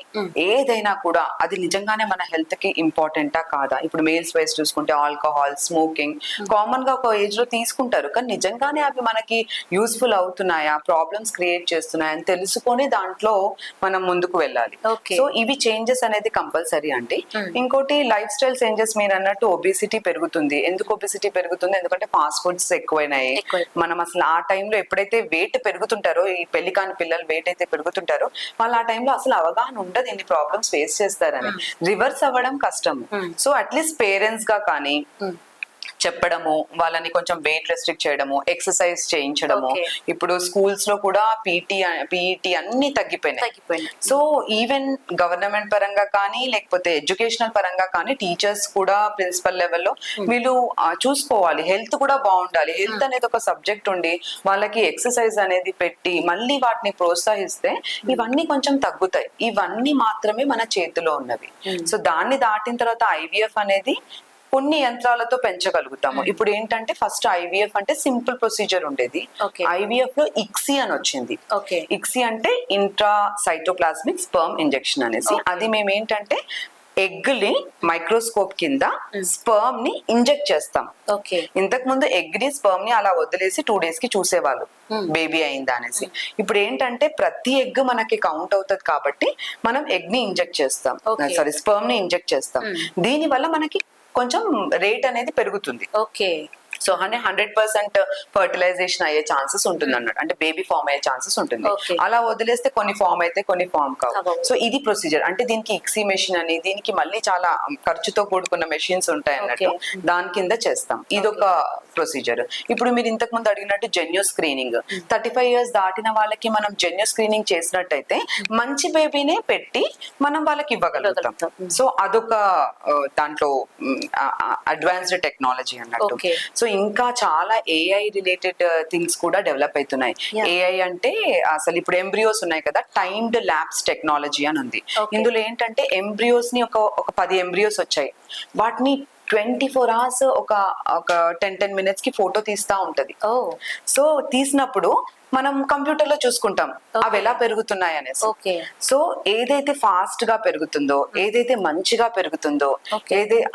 ఏదైనా కూడా అది నిజంగానే మన హెల్త్ కి ఇంపార్టెంటా కాదా. ఇప్పుడు మేల్స్ వైస్ చూసుకుంటే ఆల్కహాల్, స్మోకింగ్ కామన్ గా ఒక ఏజ్ లో తీసుకుంటారు, కానీ నిజంగానే అవి మనకి యూస్ఫుల్ అవుతున్నాయా, ప్రాబ్లమ్స్ క్రియేట్ చేస్తున్నాయా అని తెలుసుకొని దాంట్లో మనం ముందుకు వెళ్ళాలి. సో ఇవి చేంజెస్ అనేది కంపల్సరీ అండి. ఇంకోటి లైఫ్ స్టైల్ చేంజెస్, మీరు అన్నట్టు ఒబేసిటీ పెరుగుతుంది. ఎందుకు ఒబేసిటీ పెరుగుతుంది? ఎందుకంటే ఫాస్ట్ ఫుడ్స్ ఎక్కువైనాయి. మనం అసలు ఆ టైంలో ఎప్పుడైతే వెయిట్ పెరుగుతుంటారో, ఈ పెళ్లి కాని పిల్లలు వెయిట్ అయితే పెరుగుతుంటారో, వాళ్ళు ఆ టైంలో అసలు అవగాహన ఉండదు ఎన్ని ప్రాబ్లమ్స్ ఫేస్ చేస్తారని. రివర్స్ అవ్వడం కష్టం. సో అట్లీస్ట్ పేరెంట్స్ గా కానీ చెప్పడము, వాళ్ళని కొంచెం వెయిట్ రెస్ట్రిక్ట్ చేయడము, ఎక్సర్సైజ్ చేయించడము. ఇప్పుడు స్కూల్స్ లో కూడా పీఈటీ అన్ని తగ్గిపోయినాయి. సో ఈవెన్ గవర్నమెంట్ పరంగా కానీ, లేకపోతే ఎడ్యుకేషనల్ పరంగా కానీ, టీచర్స్ కూడా ప్రిన్సిపల్ లెవెల్లో వీళ్ళు చూసుకోవాలి. హెల్త్ కూడా బాగుండాలి. హెల్త్ అనేది ఒక సబ్జెక్ట్ ఉండి వాళ్ళకి ఎక్సర్సైజ్ అనేది పెట్టి మళ్ళీ వాటిని ప్రోత్సహిస్తే ఇవన్నీ కొంచెం తగ్గుతాయి. ఇవన్నీ మాత్రమే మన చేతిలో ఉన్నవి. సో దాన్ని దాటిన తర్వాత IVF అనేది కొన్ని యంత్రాలతో పెంచగలుగుతాము. ఇప్పుడు ఏంటంటే ఫస్ట్ IVF అంటే సింపుల్ ప్రొసీజర్ ఉండేది. IVF లో ICSI అని వచ్చింది. ICSI అంటే ఇంట్రా సైటోప్లాస్మిక్ స్పర్మ్ ఇంజెక్షన్ అనేసి. అది మేము ఏంటంటే ఎగ్ ని మైక్రోస్కోప్ కింద స్పర్మ్ ని ఇంజెక్ట్ చేస్తాం. ఇంతకు ముందు ఎగ్ ని స్పర్మ్ ని అలా వదిలేసి 2 days కి చూసేవాళ్ళు బేబీ అయిందా అనేసి. ఇప్పుడు ఏంటంటే ప్రతి ఎగ్ మనకి కౌంట్ అవుతుంది కాబట్టి మనం ఎగ్ ని ఇంజెక్ట్ చేస్తాం, స్పర్మ్ ని ఇంజెక్ట్ చేస్తాం. దీని వల్ల మనకి కొంచెం రేట్ అనేది పెరుగుతుంది. సో 100% ఫర్టిలైజేషన్ అయ్యే ఛాన్సెస్ ఉంటుంది అన్నట్టు, అంటే బేబీ ఫామ్ అయ్యే ఛాన్సెస్ ఉంటుంది. Okay. అలా వదిలేస్తే కొన్ని ఫామ్ అయితే కొన్ని ఫామ్ కావు. అవ్వవు. సో ఇది ప్రొసీజర్. అంటే దీనికి ఇక్సీ మెషిన్ అని, దీనికి మళ్ళీ చాలా ఖర్చుతో కూడుకున్న మెషిన్స్ ఉంటాయి అన్నట్టు, దాని కింద చేస్తాం. ఇదొక ప్రొసీజర్. ఇప్పుడు మీరు ఇంతకు ముందు అడిగినట్టు జెన్యూ స్క్రీనింగ్, 35 years దాటిన వాళ్ళకి మనం జెన్యూ స్క్రీనింగ్ చేసినట్టయితే మంచి బేబీనే పెట్టి మనం వాళ్ళకి ఇవ్వగలుగుతాం. సో అదొక దాంట్లో అడ్వాన్స్డ్ టెక్నాలజీ అన్నట్టు. Okay. సో ఇంకా చాలా ఏఐ రిలేటెడ్ థింగ్స్ కూడా డెవలప్ అవుతున్నాయి. Yeah. ఏఐ అంటే అసలు ఇప్పుడు ఎంబ్రియోస్ ఉన్నాయి కదా, టైమ్డ్ ల్యాబ్స్ టెక్నాలజీ అని ఉంది. Okay. ఇందులో ఏంటంటే ఎంబ్రియోస్ ని ఒక 10 ఎంబ్రియోస్ వచ్చాయి, వాటిని 24 hours ఒక 10 minutes కి ఫోటో తీస్తా ఉంటది. ఓ సో తీసినప్పుడు మనం కంప్యూటర్ లో చూసుకుంటాం అవి ఎలా పెరుగుతున్నాయి అనేసి. ఓకే. సో ఏదైతే ఫాస్ట్ గా పెరుగుతుందో, ఏదైతే మంచిగా పెరుగుతుందో,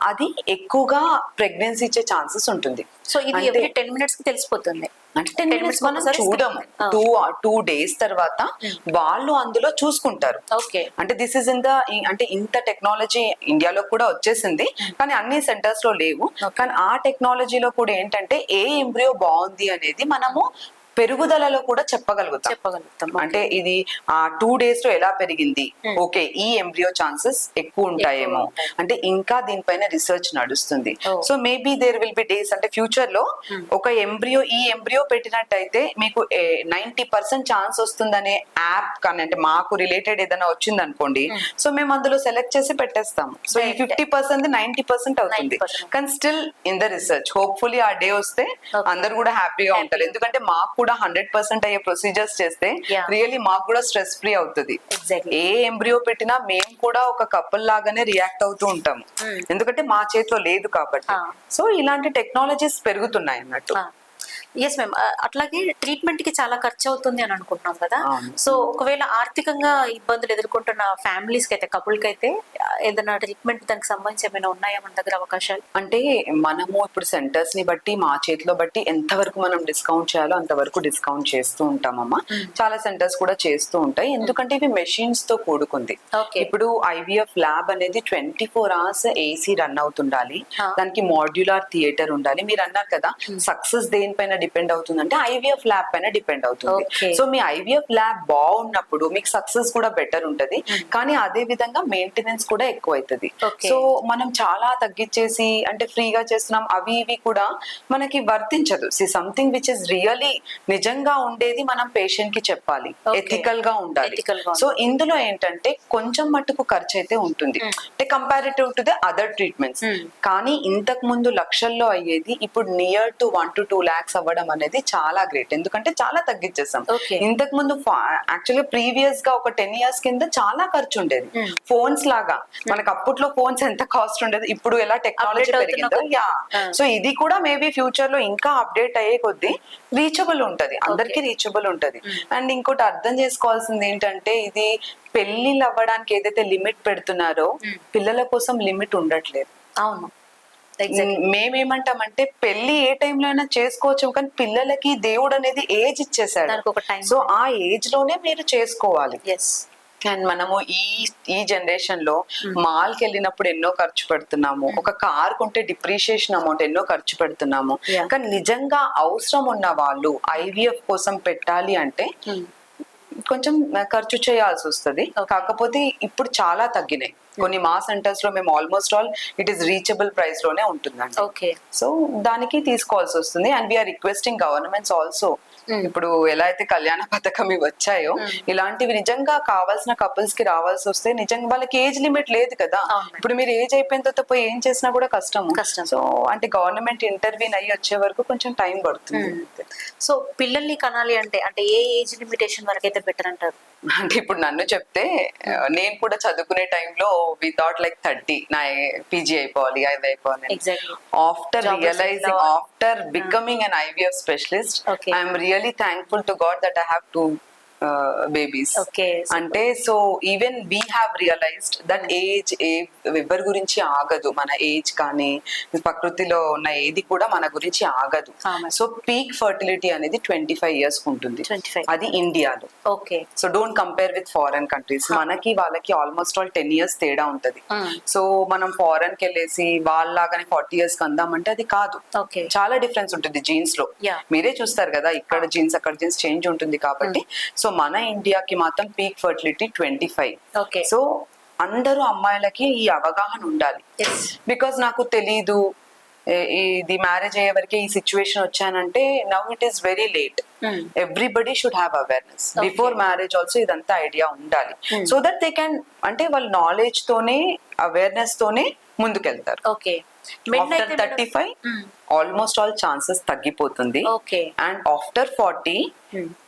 అది ఎక్కువగా ప్రెగ్నెన్సీ ఇచ్చే ఛాన్సెస్ ఉంటుంది. సో ఇది every 10 minutes కి తెలిసిపోతుంది. అంటే 10 minutes మనం చూడము, 2 days తర్వాత వాళ్ళు అందులో చూసుకుంటారు. ఓకే. అంటే దిస్ ఇస్ ఇన్ ద, అంటే ఇంత టెక్నాలజీ ఇండియాలో కూడా వచ్చేసింది, కానీ అన్ని సెంటర్స్ లో లేవు. కానీ ఆ టెక్నాలజీలో కూడా ఏంటంటే ఏ ఎంబ్రియో బాగుంది అనేది మనము పెరుగుదలలో కూడా చెప్పగలుగుతాం. అంటే ఇది 2 days లో ఎలా పెరిగింది, ఓకే ఈ ఎంబ్రియో ఛాన్సెస్ ఎక్కువ ఉంటాయేమో, అంటే ఇంకా దీనిపైన రీసెర్చ్ నడుస్తుంది. So maybe there will be days, అంటే ఫ్యూచర్ లో ఒక ఈ ఎంబ్రియో పెట్టినట్టయితే మీకు 90% ఛాన్స్ వస్తుందనే యాప్ కానీ, అంటే మాకు రిలేటెడ్ ఏదైనా వచ్చింది అనుకోండి, సో మేము అందులో సెలెక్ట్ చేసి పెట్టేస్తాము. సో ఈ 50% 90% అవుతుంది. కానీ still in the research, hopefully ఆ డే వస్తే అందరు కూడా హ్యాపీగా ఉంటారు. ఎందుకంటే మాకు కూడా 100% అయ్యే ప్రొసీజర్స్ చేస్తే రియల్లీ మాకు కూడా స్ట్రెస్ ఫ్రీ అవుతుంది. ఏ ఎంబ్రియో పెట్టినా మేము కూడా ఒక కపుల్ లాగానే రియాక్ట్ అవుతూ ఉంటాము, ఎందుకంటే మా చేతిలో లేదు కాబట్టి. సో ఇలాంటి టెక్నాలజీస్ పెరుగుతున్నాయి అన్నట్టు. Yes ma'am. అట్లాగే ట్రీట్మెంట్ కి చాలా ఖర్చు అవుతుంది అని అనుకుంటున్నాం కదా. సో ఒకవేళ ఆర్థికంగా ఇబ్బందులు ఎదుర్కొంటున్న ఫ్యామిలీస్ కి అయితే, కపుల్ కి అయితే ఏదైనా ట్రీట్మెంట్ దానికి సంబంధించి ఏమైనా ఉన్నాయా మన దగ్గర అవకాశాలు? అంటే మనము ఇప్పుడు సెంటర్స్ ని బట్టి, మా చేతిలో బట్టి ఎంతవరకు మనం డిస్కౌంట్ చేయాలో అంతవరకు డిస్కౌంట్ చేస్తూ ఉంటామమ్మా. చాలా సెంటర్స్ కూడా చేస్తూ ఉంటాయి, ఎందుకంటే ఇవి మెషిన్స్ తో కూడుకుంది. ఇప్పుడు IVF ల్యాబ్ అనేది 24 hours AC రన్ అవుతుండాలి, దానికి మాడ్యులర్ థియేటర్ ఉండాలి. మీరు అన్నారు కదా సక్సెస్ దేనిపైన డిపెండ్ అవుతుంది అంటే IVF ల్యాబ్ పైన డిపెండ్ అవుతుంది. సో మీ IVF ల్యాబ్ బాగున్నప్పుడు మీకు సక్సెస్ కూడా బెటర్ ఉంటది, కానీ అదే విధంగా మెయింటెనెన్స్ కూడా ఎక్కువ అవుతుంది. సో మనం చాలా తగ్గించేసి అంటే ఫ్రీగా చేస్తున్నాం అవి ఇవి కూడా మనకి వర్తించదు. సంథింగ్ విచ్ ఇస్ రియలీ నిజంగా ఉండేది మనం పేషెంట్ కి చెప్పాలి, ఎథికల్ గా ఉండాలి. సో ఇందులో ఏంటంటే కొంచెం మట్టుకు ఖర్చు అయితే ఉంటుంది, అంటే comparative to the other treatments. కానీ ఇంతకు ముందు లక్షల్లో అయ్యేది ఇప్పుడు నియర్ టు 1 to 2 lakhs అవ్వడం అనేది చాలా గ్రేట్, ఎందుకంటే చాలా తగ్గించేసాం. ఇంతకు ముందు యాక్చువల్గా ప్రీవియస్ గా ఒక 10 years కింద చాలా ఖర్చు ఉండేది. ఫోన్స్ లాగా మనకు అప్పట్లో ఫోన్స్ ఎంత కాస్ట్ ఉండేది, ఇప్పుడు ఎలా టెక్నాలజీ పెరిగిందో. సో ఇది కూడా మేబీ ఫ్యూచర్ లో ఇంకా అప్డేట్ అయ్యే కొద్దీ రీచబుల్ ఉంటది, అందరికి రీచబుల్ ఉంటది. అండ్ ఇంకోటి అర్థం చేసుకోవాల్సింది ఏంటంటే, ఇది పెళ్లిళ్ళు అవ్వడానికి ఏదైతే లిమిట్ పెడుతున్నారో పిల్లల కోసం లిమిట్ ఉండట్లేదు. అవును. మేమేమంటామంటే పెళ్లి ఏ టైంలో అయినా చేసుకోవచ్చు, కానీ పిల్లలకి దేవుడు అనేది ఏజ్ ఇచ్చేసాడు. సో ఆ ఏజ్ లోనే మీరు చేసుకోవాలి. అండ్ మనము ఈ జనరేషన్ లో మాల్ కి వెళ్ళినప్పుడు ఎన్నో ఖర్చు పెడుతున్నాము, ఒక కార్ కొంటే డిప్రిషియేషన్ అమౌంట్ ఎన్నో ఖర్చు పెడుతున్నాము. కానీ నిజంగా అవసరం ఉన్న వాళ్ళు IVF కోసం పెట్టాలి అంటే కొంచెం ఖర్చు చేయాల్సి వస్తుంది. కాకపోతే ఇప్పుడు చాలా తగ్గినాయి. కొన్ని మా సెంటర్స్ లో మేము almost all it is reachable price లోనే ఉంటుందండి. సో దానికి తీసుకోవాల్సి వస్తుంది. And we're requesting governments also, ఇప్పుడు ఎలా అయితే కళ్యాణ పథకం ఇవి వచ్చాయో ఇలాంటివి నిజంగా కావాల్సిన కపుల్స్ కి రావాల్సి వస్తే, నిజంగా వాళ్ళకి ఏజ్ లిమిట్ లేదు కదా. ఇప్పుడు మీరు ఏజ్ అయిపోయిన తర్వాత పోయి ఏం చేసినా కూడా కష్టం. సో అంటే గవర్నమెంట్ ఇంటర్వ్యూన్ అయ్యి వచ్చే వరకు కొంచెం టైం పడుతుంది. సో పిల్లల్ని కనాలి అంటే ఏ ఏజ్ లిమిటేషన్ వరకు అయితే బెటర్ అంటారు? అంటే ఇప్పుడు నన్ను చెప్తే, నేను కూడా చదువుకునే టైంలో వి థాట్ లైక్ 30 నా PG అయిపోవాలి, అది అయిపోవాలి. After realising, after becoming an IVF specialist, I am really thankful to God that I have 2 babies. Okay. అంటే so even we have realized that age ఎవరి గురించి ఆగదు, మన ఏజ్ కానీ ప్రకృతిలో ఉన్న ఏది కూడా మన గురించి ఆగదు. సో పీక్ ఫర్టిలిటీ అనేది 25 years ఉంటుంది, 25. అది ఇండియాలో. Okay. So don't compare with foreign countries. మనకి వాళ్ళకి ఆల్మోస్ట్ ఆల్ 10 years తేడా ఉంటది. సో మనం ఫారెన్ కి వెళ్ళేసి వాళ్ళలాగానే 40 years కి అందామంటే అది కాదు. ఓకే. చాలా డిఫరెన్స్ ఉంటుంది జీన్స్ లో. Yeah. మీరే చూస్తారు కదా, ఇక్కడ జీన్స్ అక్కడ జీన్స్ చేంజ్ ఉంటుంది కాబట్టి. సో మన ఇండియాకి మాత్రం పీక్ ఫర్టిలిటీ 25. ఓకే. సో అందరూ అమ్మాయిలకి ఈ అవగాహన ఉండాలి. బికాస్ నాకు తెలీదు, ఇది మ్యారేజ్ అయ్యే వరకే ఈ సిచ్యువేషన్ వచ్చానంటే now it is very late. Everybody should have awareness before marriage also. ఇదంతా ఐడియా ఉండాలి సో దట్ దే క్యాన్, అంటే వాళ్ళ నాలెడ్జ్ తోనే అవేర్నెస్ తోనే ముందుకెళ్తారు. Okay. After 35 almost all chances తగ్గిపోతుంది. ఓకే. అండ్ ఆఫ్టర్ 40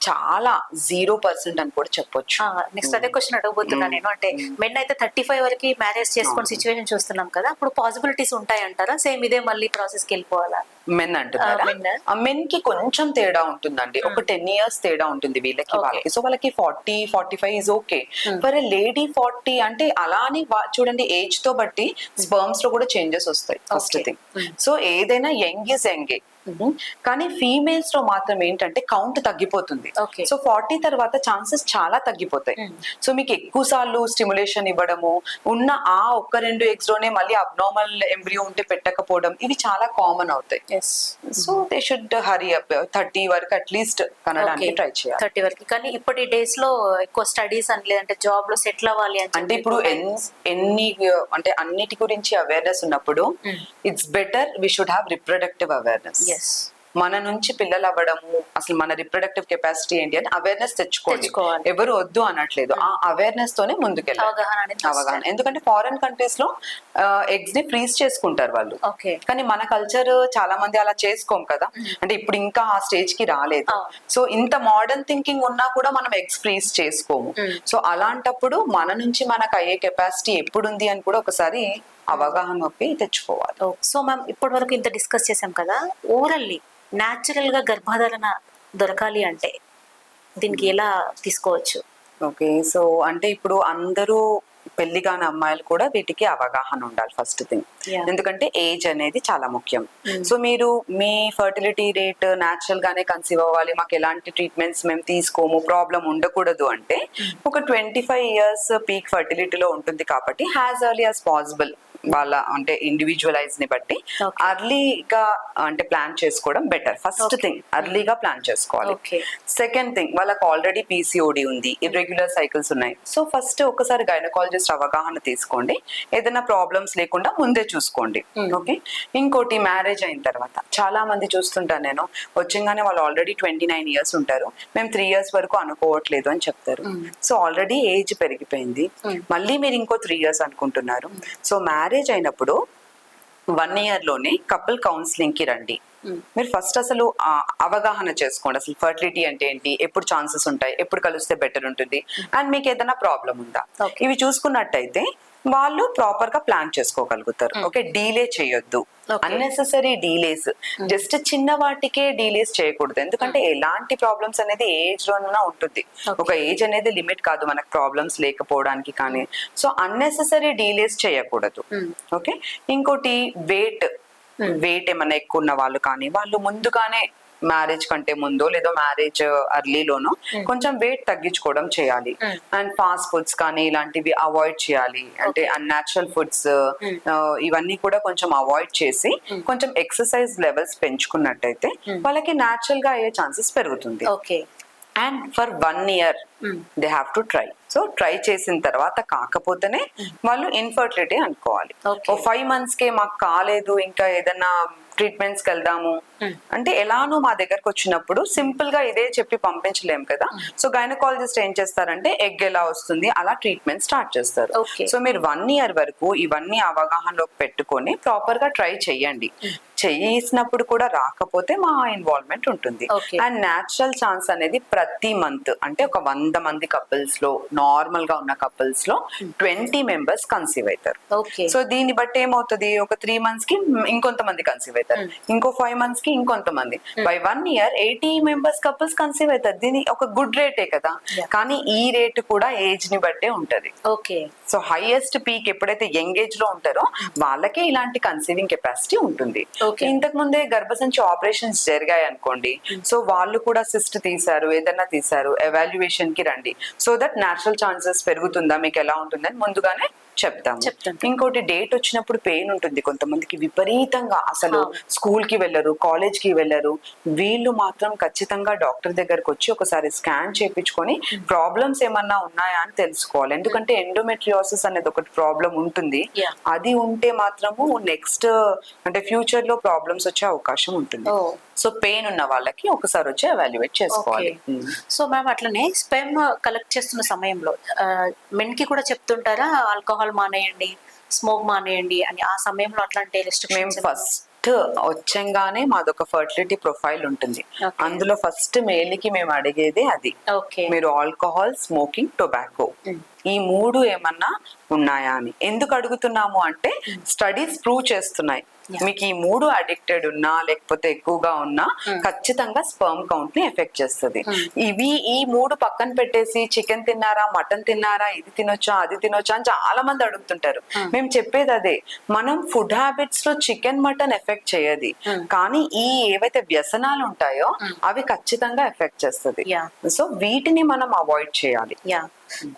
చాలా 0% అని కూడా చెప్పొచ్చు. నెక్స్ట్ అదే క్వశ్చన్ అడగబోతున్నా నేను. అంటే మెన్ అయితే 35 వరకు మ్యారేజ్ చేసుకుని సిచ్యువేషన్ చూస్తున్నాం కదా, అప్పుడు పాసిబిలిటీస్ ఉంటాయి అంటారా? సేమ్ ఇదే మళ్ళీ ప్రాసెస్ కి వెళ్ళిపోవాలా? మెన్ అంటున్నారా? మెన్ కి కొంచెం తేడా ఉంటుందండి, ఒక 10 years తేడా ఉంటుంది వీళ్ళకి వాళ్ళకి. సో వాళ్ళకి 40-45 ఇస్ ఓకే. ఫర్ లేడీ 40 అంటే అలానే చూడండి, ఏజ్ తో బట్టి స్పర్మ్స్ లో కూడా చేంజెస్ వస్తాయి ఫస్ట్ థింగ్. సో ఏదైనా యంగ్ ఇస్ యంగే. కానీ ఫీమేల్స్ లో మాత్రం ఏంటంటే కౌంట్ తగ్గిపోతుంది. సో 40 తర్వాత ఛాన్సెస్ చాలా తగ్గిపోతాయి. సో మీకు ఎక్కువ సార్లు స్టిమ్యులేషన్ ఇవ్వడము, ఉన్న ఆ 1-2 eggs లోనే మళ్ళీ అబ్నార్మల్ ఎంబ్రియో ఉంటే పెట్టకపోవడం, ఇవి చాలా కామన్ అవుతాయి. So they should hurry up 30 వరకు అట్లీస్ట్ కనడానికి ట్రై చేయాలి. 30 వరకు. కానీ ఇప్పటి డేస్ లో ఎక్కువ స్టడీస్ అని లేదంటే జాబ్ లో సెటిల్ అవ్వాలి అంటే ఇప్పుడు ఎన్ని అంటే అన్నిటి గురించి అవేర్నెస్ ఉన్నప్పుడు it's better we should have reproductive awareness. మన నుంచి పిల్లలు అవ్వడము, అసలు మన రిప్రొడక్టివ్ కెపాసిటీ ఏంటి అని అవేర్నెస్ తెచ్చుకోవాలి. ఎవరు వద్దు అనట్లేదు, ఆ అవేర్నెస్ తోనే ముందుకెళ్ళాలి. అవగాహన. ఎందుకంటే ఫారెన్ కంట్రీస్ లో ఎగ్స్ ని ఫ్రీజ్ చేసుకుంటారు వాళ్ళు, కానీ మన కల్చర్ చాలా మంది అలా చేసుకోం కదా. అంటే ఇప్పుడు ఇంకా ఆ స్టేజ్ కి రాలేదు. సో ఇంత మోడర్న్ థింకింగ్ ఉన్నా కూడా మనం ఎగ్స్ ఫ్రీజ్ చేసుకోము. సో అలాంటప్పుడు మన నుంచి మనకు అయ్యే కెపాసిటీ ఎప్పుడుంది అని కూడా ఒకసారి అవగాహన తెచ్చుకోవాలి. సో మ్యామ్, ఇప్పటి వరకు ఇంత డిస్కస్ చేసాం కదా, ఓరల్లీ న్యాచురల్ గా గర్భధారణ దొరకాలి అంటే దీనికి ఎలా తీసుకోవచ్చు? ఓకే. సో అంటే ఇప్పుడు అందరూ పెళ్లి కాని అమ్మాయిలు కూడా వీటికి అవగాహన ఉండాలి ఫస్ట్ థింగ్. ఎందుకంటే ఏజ్ అనేది చాలా ముఖ్యం. సో మీరు మీ ఫర్టిలిటీ రేట్ న్యాచురల్ గానే కన్సీవ్ అవ్వాలి, మాకు ఎలాంటి ట్రీట్మెంట్స్ మేము తీసుకోము, ప్రాబ్లం ఉండకూడదు అంటే ఒక 25 years పీక్ ఫర్టిలిటీలో ఉంటుంది కాబట్టి యాజ్ ఎర్లీ యాజ్ పాసిబుల్ వాళ్ళ అంటే ఇండివిజువలైజ్ ని బట్టి అర్లీగా అంటే ప్లాన్ చేసుకోవడం బెటర్. ఫస్ట్ థింగ్ అర్లీగా ప్లాన్ చేసుకోవాలి. సెకండ్ థింగ్, వాళ్ళకి ఆల్రెడీ PCOD ఉంది, ఇర్రెగ్యులర్ సైకిల్స్ ఉన్నాయి. సో ఫస్ట్ ఒకసారి గైనకాలజిస్ట్ అవగాహన తీసుకోండి, ఏదైనా ప్రాబ్లమ్స్ లేకుండా ముందే చూసుకోండి. ఓకే. ఇంకోటి, మ్యారేజ్ అయిన తర్వాత చాలా మంది చూస్తుంటాను నేను, వచ్చంగానే వాళ్ళు ఆల్రెడీ 29 years ఉంటారు, మేము 3 years వరకు అనుకోవట్లేదు అని చెప్తారు. సో ఆల్రెడీ ఏజ్ పెరిగిపోయింది, మళ్ళీ మీరు ఇంకో 3 years అనుకుంటున్నారు. సో మ్యారేజ్ అయినప్పుడు 1 year లోనే కపుల్ కౌన్సిలింగ్ కి రండి. మీరు ఫస్ట్ అసలు అవగాహన చేసుకోండి, అసలు ఫర్టిలిటీ అంటే ఏంటి, ఎప్పుడు ఛాన్సెస్ ఉంటాయి, ఎప్పుడు కలిస్తే బెటర్ ఉంటుంది, అండ్ మీకు ఏదైనా ప్రాబ్లం ఉందా, ఇవి చూసుకున్నట్టయితే వాళ్ళు ప్రాపర్ గా ప్లాన్ చేసుకోగలుగుతారు. ఓకే. డీలే చేయొద్దు, అన్నెసెసరీ డీలేస్, జస్ట్ చిన్న వాటికే డీలేస్ చేయకూడదు. ఎందుకంటే ఎలాంటి ప్రాబ్లమ్స్ అనేది ఏజ్ లోనైనా ఉంటుంది, ఒక ఏజ్ అనేది లిమిట్ కాదు మనకు ప్రాబ్లమ్స్ లేకపోవడానికి కానీ. సో అన్నెసెసరీ డీలేస్ చేయకూడదు. ఓకే. ఇంకోటి, వెయిట్ ఏమైనా ఎక్కువ ఉన్న వాళ్ళు కానీ, వాళ్ళు ముందుగానే మ్యారేజ్ కంటే ముందో లేదో మ్యారేజ్ అర్లీలోనో కొంచెం వెయిట్ తగ్గించుకోవడం చేయాలి. అండ్ ఫాస్ట్ ఫుడ్స్ కానీ ఇలాంటివి అవాయిడ్ చేయాలి. అంటే అన్యాచురల్ ఫుడ్స్ ఇవన్నీ కూడా కొంచెం అవాయిడ్ చేసి కొంచెం ఎక్సర్సైజ్ లెవెల్స్ పెంచుకున్నట్టయితే వాళ్ళకి న్యాచురల్ గా అయ్యే ఛాన్సెస్ పెరుగుతుంది. And for 1 year they have to try. So try చేసిన తర్వాత కాకపోతేనే వాళ్ళు ఇన్ఫర్టిలిటీ అనుకోవాలి. 5 months కే మాకు కాలేదు, ఇంకా ఏదన్నా ట్రీట్మెంట్స్ కి వెళ్దాము అంటే ఎలానో మా దగ్గరకు వచ్చినప్పుడు సింపుల్ గా ఇదే చెప్పి పంపించలేం కదా. సో గైనకాలజిస్ట్ ఏం చేస్తారంటే ఎగ్ ఎలా వస్తుంది అలా ట్రీట్మెంట్ స్టార్ట్ చేస్తారు. సో మీరు 1 year వరకు ఇవన్నీ అవగాహనలోకి పెట్టుకొని ప్రాపర్ గా ట్రై చెయ్యండి. చేసినప్పుడు కూడా రాకపోతే మా ఇన్వాల్వ్మెంట్ ఉంటుంది. అండ్ న్యాచురల్ ఛాన్స్ అనేది ప్రతి మంత్ అంటే ఒక 100 కొంతమంది కపుల్స్ లో నార్మల్ గా ఉన్న కపుల్స్ లో 20 మెంబర్స్ కన్సీవ్ అవుతారు. ఓకే. సో దీన్ని బట్టి ఏమవుతుంది, ఒక 3 months కి ఇంకొంతమంది కన్సీవ్ అవుతారు, ఇంకో 5 months కి ఇంకొంతమంది, by 1 year 80 members couples conceive అవుతారు. దీని ఒక గుడ్ రేటే కదా. కానీ ఈ రేటు కూడా ఏజ్ ని బట్టే ఉంటది. ఓకే. సో హైయెస్ట్ పీక్ ఎప్పుడైతే యంగ్ ఏజ్ లో ఉంటారో వాళ్ళకే ఇలాంటి కన్సీవింగ్ కెపాసిటీ ఉంటుంది. ఇంతకు ముందే గర్భసంచి ఆపరేషన్స్ జరిగాయి అనుకోండి, సో వాళ్ళు కూడా సిస్ట్ తీశారు, ఏదైనా తీశారు, ఎవాల్యుయేషన్ కి రండి, సో దట్ న్యాచురల్ ఛాన్సెస్ పెరుగుతుందా, మీకు ఎలా ఉంటుందని ముందుగానే చెప్తాము. ఇంకోటి డేట్ వచ్చినప్పుడు పెయిన్ ఉంటుంది కొంతమందికి విపరీతంగా, అసలు స్కూల్ కి వెళ్ళరు, కాలేజ్ కి వెళ్ళరు. వీళ్ళు మాత్రం ఖచ్చితంగా డాక్టర్ దగ్గరకు వచ్చి ఒకసారి స్కాన్ చేయించుకొని ప్రాబ్లమ్స్ ఏమన్నా ఉన్నాయా అని తెలుసుకోవాలి. ఎందుకంటే ఎండోమెట్రియోసిస్ అనేది ఒకటి ప్రాబ్లం ఉంటుంది. అది ఉంటే మాత్రము నెక్స్ట్ అంటే ఫ్యూచర్ లో ప్రాబ్లమ్స్ వచ్చే అవకాశం ఉంటుంది. సో పెయిన్ ఉన్న వాళ్ళకి ఒకసారి వచ్చి ఎవాల్యుయేట్ చేసుకోవాలి. సో మ్యామ్ అట్లనే స్పెర్మ్ కలెక్ట్ చేస్తున్న సమయంలో మెన్ కి కూడా చెప్తుంటారా ఆల్కహాల్ మానేయండి, స్మోక్ మానేయండి అని? ఆ సమయంలో అట్లాంటి మేము ఫస్ట్ వచ్చంగానే మాదొక ఫర్టిలిటీ ప్రొఫైల్ ఉంటుంది. అందులో ఫస్ట్ మేల్కి మేము అడిగేది అది, మీరు ఆల్కహాల్, స్మోకింగ్, టొబాకో ఈ 3 ఏమన్నా ఉన్నాయా అని. ఎందుకు అడుగుతున్నాము అంటే స్టడీస్ ప్రూవ్ చేస్తున్నాయి, మీకు ఈ 3 అడిక్టెడ్ ఉన్నా లేకపోతే ఎక్కువగా ఉన్నా ఖచ్చితంగా స్పర్మ్ కౌంట్ ని ఎఫెక్ట్ చేస్తుంది. ఈ 3 పక్కన పెట్టేసి చికెన్ తిన్నారా, మటన్ తిన్నారా, ఇది తినొచ్చా, అది తినొచ్చా అని చాలా మంది అడుగుతుంటారు. మేము చెప్పేది అదే, మనం ఫుడ్ హ్యాబిట్స్ లో చికెన్, మటన్ ఎఫెక్ట్ చేయదు, కానీ ఈ ఏవైతే వ్యసనాలు ఉంటాయో అవి ఖచ్చితంగా ఎఫెక్ట్ చేస్తుంది. సో వీటిని మనం అవాయిడ్ చేయాలి.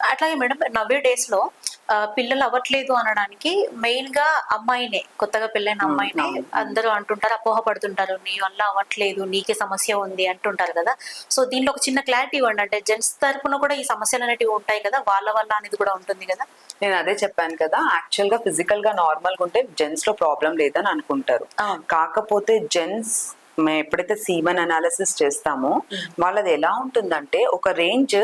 అట్లాగే మేడం నవ్వే డేస్ లో పిల్లలు అవ్వట్లేదు అనడానికి మెయిన్ గా అమ్మాయినే, కొత్తగా పెళ్ళైన అమ్మాయినే అందరూ అంటుంటారు, అపోహ పడుతుంటారు, నీ వల్ల అవ్వట్లేదు, నీకే సమస్య ఉంది అంటుంటారు కదా. సో దీనిలో ఒక చిన్న క్లారిటీ ఇవ్వండి, అంటే జెంట్స్ తరపున కూడా ఈ సమస్యలు అనేటివి ఉంటాయి కదా, వాళ్ళ వల్ల అనేది కూడా ఉంటుంది కదా. నేను అదే చెప్పాను కదా, యాక్చువల్ గా ఫిజికల్ గా నార్మల్ గా ఉంటే జెంట్స్ లో ప్రాబ్లం లేదని అనుకుంటారు. కాకపోతే జెంట్స్ మేము ఎప్పుడైతే సీమన్ అనాలిసిస్ చేస్తామో వాళ్ళది ఎలా ఉంటుందంటే, ఒక రేంజ్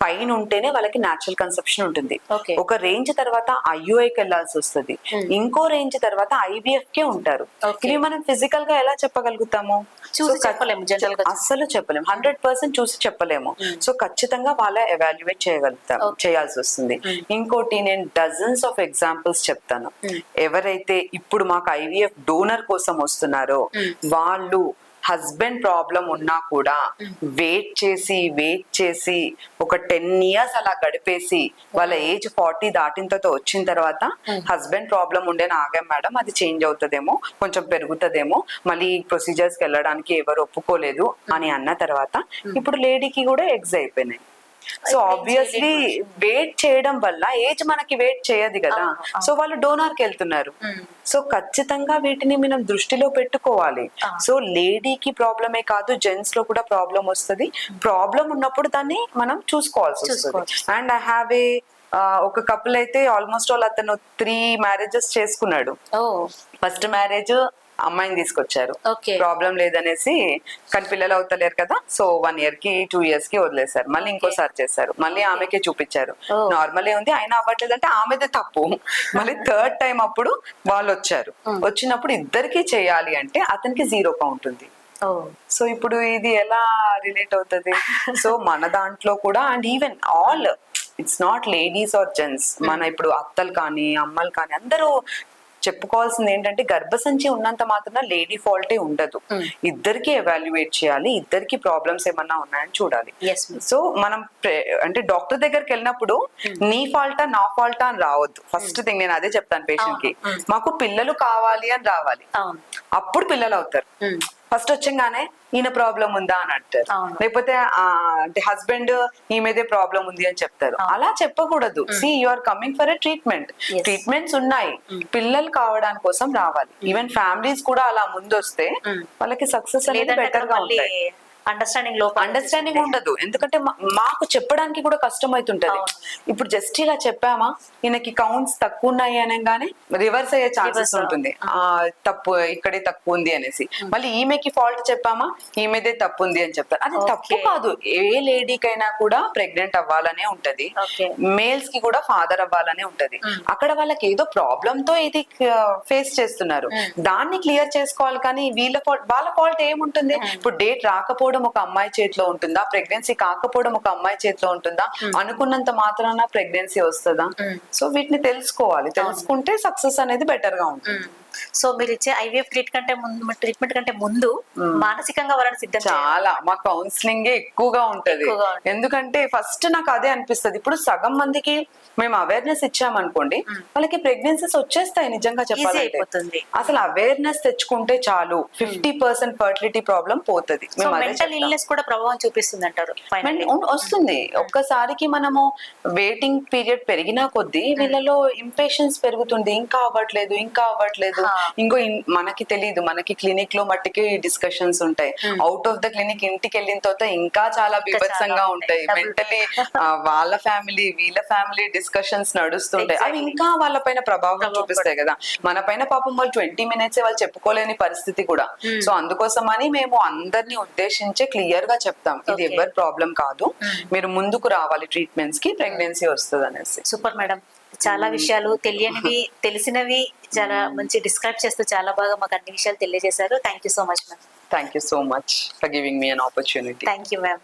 పైన ఉంటేనే వాళ్ళకి న్యాచురల్ కన్సెప్షన్ ఉంటుంది, ఒక రేంజ్ తర్వాత ఐయుఐకి వెళ్లాల్సి వస్తుంది, ఇంకో రేంజ్ తర్వాత ఐవీఎఫ్ కే ఉంటారు. ఇవి మనం ఫిజికల్ గా ఎలా చెప్పగలుగుతాము? అస్సలు చెప్పలేము, 100% చూసి చెప్పలేము. సో ఖచ్చితంగా వాళ్ళ ఎవాల్యుయేట్ చేయాల్సి వస్తుంది. ఇంకోటి నేను డజన్స్ ఆఫ్ ఎగ్జాంపుల్స్ చెప్తాను. ఎవరైతే ఇప్పుడు మాకు ఐవీఎఫ్ డోనర్ కోసం వస్తున్నారో వాళ్ళు హస్బెండ్ ప్రాబ్లం ఉన్నా కూడా వెయిట్ చేసి ఒక 10 years అలా గడిపేసి వాళ్ళ ఏజ్ 40 దాటిన తర్వాత వచ్చిన తర్వాత హస్బెండ్ ప్రాబ్లం ఉండేనా, ఆగాం మేడం, అది చేంజ్ అవుతుందేమో, కొంచెం పెరుగుతుందేమో, మళ్ళీ ప్రొసీజర్స్ కి వెళ్ళడానికి ఎవరు ఒప్పుకోలేదు అని అన్న తర్వాత ఇప్పుడు లేడీకి కూడా ఎగ్స్ అయిపోయినాయి. సో ఆబ్వియస్లీ వెయిట్ చేయడం వల్ల ఏజ్ మనకి వెయిట్ చేయదు కదా, సో వాళ్ళు డోనార్ కి వెళ్తున్నారు. సో ఖచ్చితంగా వీటిని మనం దృష్టిలో పెట్టుకోవాలి. సో లేడీకి ప్రాబ్లమే కాదు, జెంట్స్ లో కూడా ప్రాబ్లం వస్తుంది. ప్రాబ్లం ఉన్నప్పుడు దాన్ని మనం చూసుకోవాల్సి వస్తుంది. అండ్ ఐ హ్యావ్ ఏ ఒక కపుల్ అయితే ఆల్మోస్ట్ ఆల్ అతను 3 marriages చేసుకున్నాడు. ఫస్ట్ మ్యారేజ్ అమ్మాయిని తీసుకొచ్చారు, ప్రాబ్లం లేదనేసి, కానీ పిల్లలు అవుతలేరు కదా, సో 1 year కి 2 years కి వదిలేశారు. మళ్ళీ ఇంకోసారి చేశారు, మళ్ళీ ఆమెకే చూపించారు, నార్మలే ఉంది అయినా అవ్వట్లేదు అంటే ఆమెదే తప్పు. మళ్ళీ 3rd time అప్పుడు వాళ్ళు వచ్చారు, వచ్చినప్పుడు ఇద్దరికి చేయాలి అంటే అతనికి 0 కౌంట్ ఉంది. సో ఇప్పుడు ఇది ఎలా రిలేట్ అవుతుంది? సో మన దాంట్లో కూడా, and even all, it's not ladies are gents, మన ఇప్పుడు అత్తలు కానీ అమ్మలు కానీ అందరూ చెప్పుకోవాల్సింది ఏంటంటే, గర్భసంచి ఉన్నంత మాత్రం లేడీ ఫాల్టే ఉండదు. ఇద్దరికి ఎవాల్యుయేట్ చేయాలి, ఇద్దరికి ప్రాబ్లమ్స్ ఏమన్నా ఉన్నాయని చూడాలి. సో మనం అంటే డాక్టర్ దగ్గరికి వెళ్ళినప్పుడు నీ ఫాల్టా నా ఫాల్టా అని రావద్దు. ఫస్ట్ థింగ్ నేను అదే చెప్తాను పేషెంట్ కి, మాకు పిల్లలు కావాలి అని రావాలి, అప్పుడు పిల్లలు అవుతారు. ఫస్ట్ వచ్చంగానే ఈయన ప్రాబ్లం ఉందా అని అంటారు, లేకపోతే అంటే హస్బెండ్ ఈమెదే ప్రాబ్లం ఉంది అని చెప్తారు. అలా చెప్పకూడదు. See you are coming for a treatments ఉన్నాయి, పిల్లలు కావడానికి కోసం రావాలి. ఈవెన్ ఫ్యామిలీస్ కూడా అలా ముందు వస్తే వాళ్ళకి సక్సెస్ అనేది బెటర్ గా ఉంటాయి. అండర్స్టాండింగ్ ఉండదు, ఎందుకంటే మాకు చెప్పడానికి కూడా కష్టం అవుతుంటది. ఇప్పుడు జస్ట్ ఇలా చెప్పామా, ఈయనకి కౌంట్స్ తక్కువ ఉన్నాయి అనగానే రివర్స్ అయ్యే ఛాన్సెస్ ఉంటుంది, తప్పు ఇక్కడే తక్కువ ఉంది అనేసి. మళ్ళీ ఈమెకి ఫాల్ట్ చెప్పామా, ఈమెదే తప్పు ఉంది అని చెప్తారు. అది తప్పు కాదు, ఏ లేడీకైనా కూడా ప్రెగ్నెంట్ అవ్వాలనే ఉంటది, మేల్స్ కి కూడా ఫాదర్ అవ్వాలనే ఉంటది. అక్కడ వాళ్ళకి ఏదో ప్రాబ్లమ్ తో ఇది ఫేస్ చేస్తున్నారు, దాన్ని క్లియర్ చేసుకోవాలి. కానీ వాళ్ళ ఫాల్ట్ ఏముంటుంది? ఇప్పుడు డేట్ రాకపోవడం కాకపోవడం ఒక అమ్మాయి చేతిలో ఉంటుందా, ప్రెగ్నెన్సీ కాకపోవడం ఒక అమ్మాయి చేతిలో ఉంటుందా, అనుకున్నంత మాత్రాన ప్రెగ్నెన్సీ వస్తుందా? సో వీటిని తెలుసుకుంటే సక్సెస్ అనేది బెటర్ గా ఉంటుంది. సో మీరు ఇచ్చే ఐవీఎఫ్ ట్రీట్మెంట్ కంటే ముందు మానసికంగా వాళ్ళని సిద్ధం చేయాలి. చాలా మా కౌన్సిలింగ్ ఎక్కువగా ఉంటది. ఎక్కువగా ఉంటది. ఎందుకంటే ఫస్ట్ నాకు అదే అనిపిస్తది, ఇప్పుడు సగం మందికి మేము అవేర్నెస్ ఇచ్చామనుకోండి, వాళ్ళకి ప్రెగ్నెన్సీస్ వచ్చేస్తాయి. నిజంగా చెప్పాలంటే అయిపోతుంది. అసలు అవేర్నెస్ తెచ్చుకుంటే చాలు 50% ఫర్టిలిటీ ప్రాబ్లం పోతది. సో మెంటల్ ఇల్నెస్ కూడా ప్రభావం చూపిస్తుంది అంటారు ఫైనల్లీ. వస్తుంది. ఒక్కసారికి మనము వెయిటింగ్ పీరియడ్ పెరిగినా కొద్దీ వీళ్ళలో ఇంపేషన్స్ పెరుగుతుంది. ఇంకా అవ్వట్లేదు ఇంకో మనకి తెలీదు, మనకి క్లినిక్ లో మట్టికి డిస్కషన్స్ ఉంటాయి. అవుట్ ఆఫ్ ద క్లినిక్ ఇంటికి వెళ్ళిన తర్వాత ఇంకా చాలా బీభత్సంగా ఉంటాయి. మెంటలీ వాళ్ళ ఫ్యామిలీ వీళ్ళ ఫ్యామిలీ డిస్కషన్స్ నడుస్తుంటాయి. అవి ఇంకా వాళ్ళ పైన ప్రభావం చూపిస్తాయి కదా. మన పైన పాపం వాళ్ళు 20 minutes వాళ్ళు చెప్పుకోలేని పరిస్థితి కూడా. సో అందుకోసం అని మేము అందరినీ ఉద్దేశించి క్లియర్ గా చెప్తాం, ఇది ఎవరి ప్రాబ్లం కాదు, మీరు ముందుకు రావాలి ట్రీట్మెంట్స్ కి, ప్రెగ్నెన్సీ వస్తుంది అనేసి. సూపర్ మేడం, చాలా విషయాలు తెలియనివి తెలిసినవి చాలా మంచి డిస్క్రైబ్ చేస్తూ చాలా బాగా మాకు అన్ని విషయాలు తెలియజేశారు. Thank you so much ma'am. Thank you so much for giving me an opportunity. Thank you ma'am.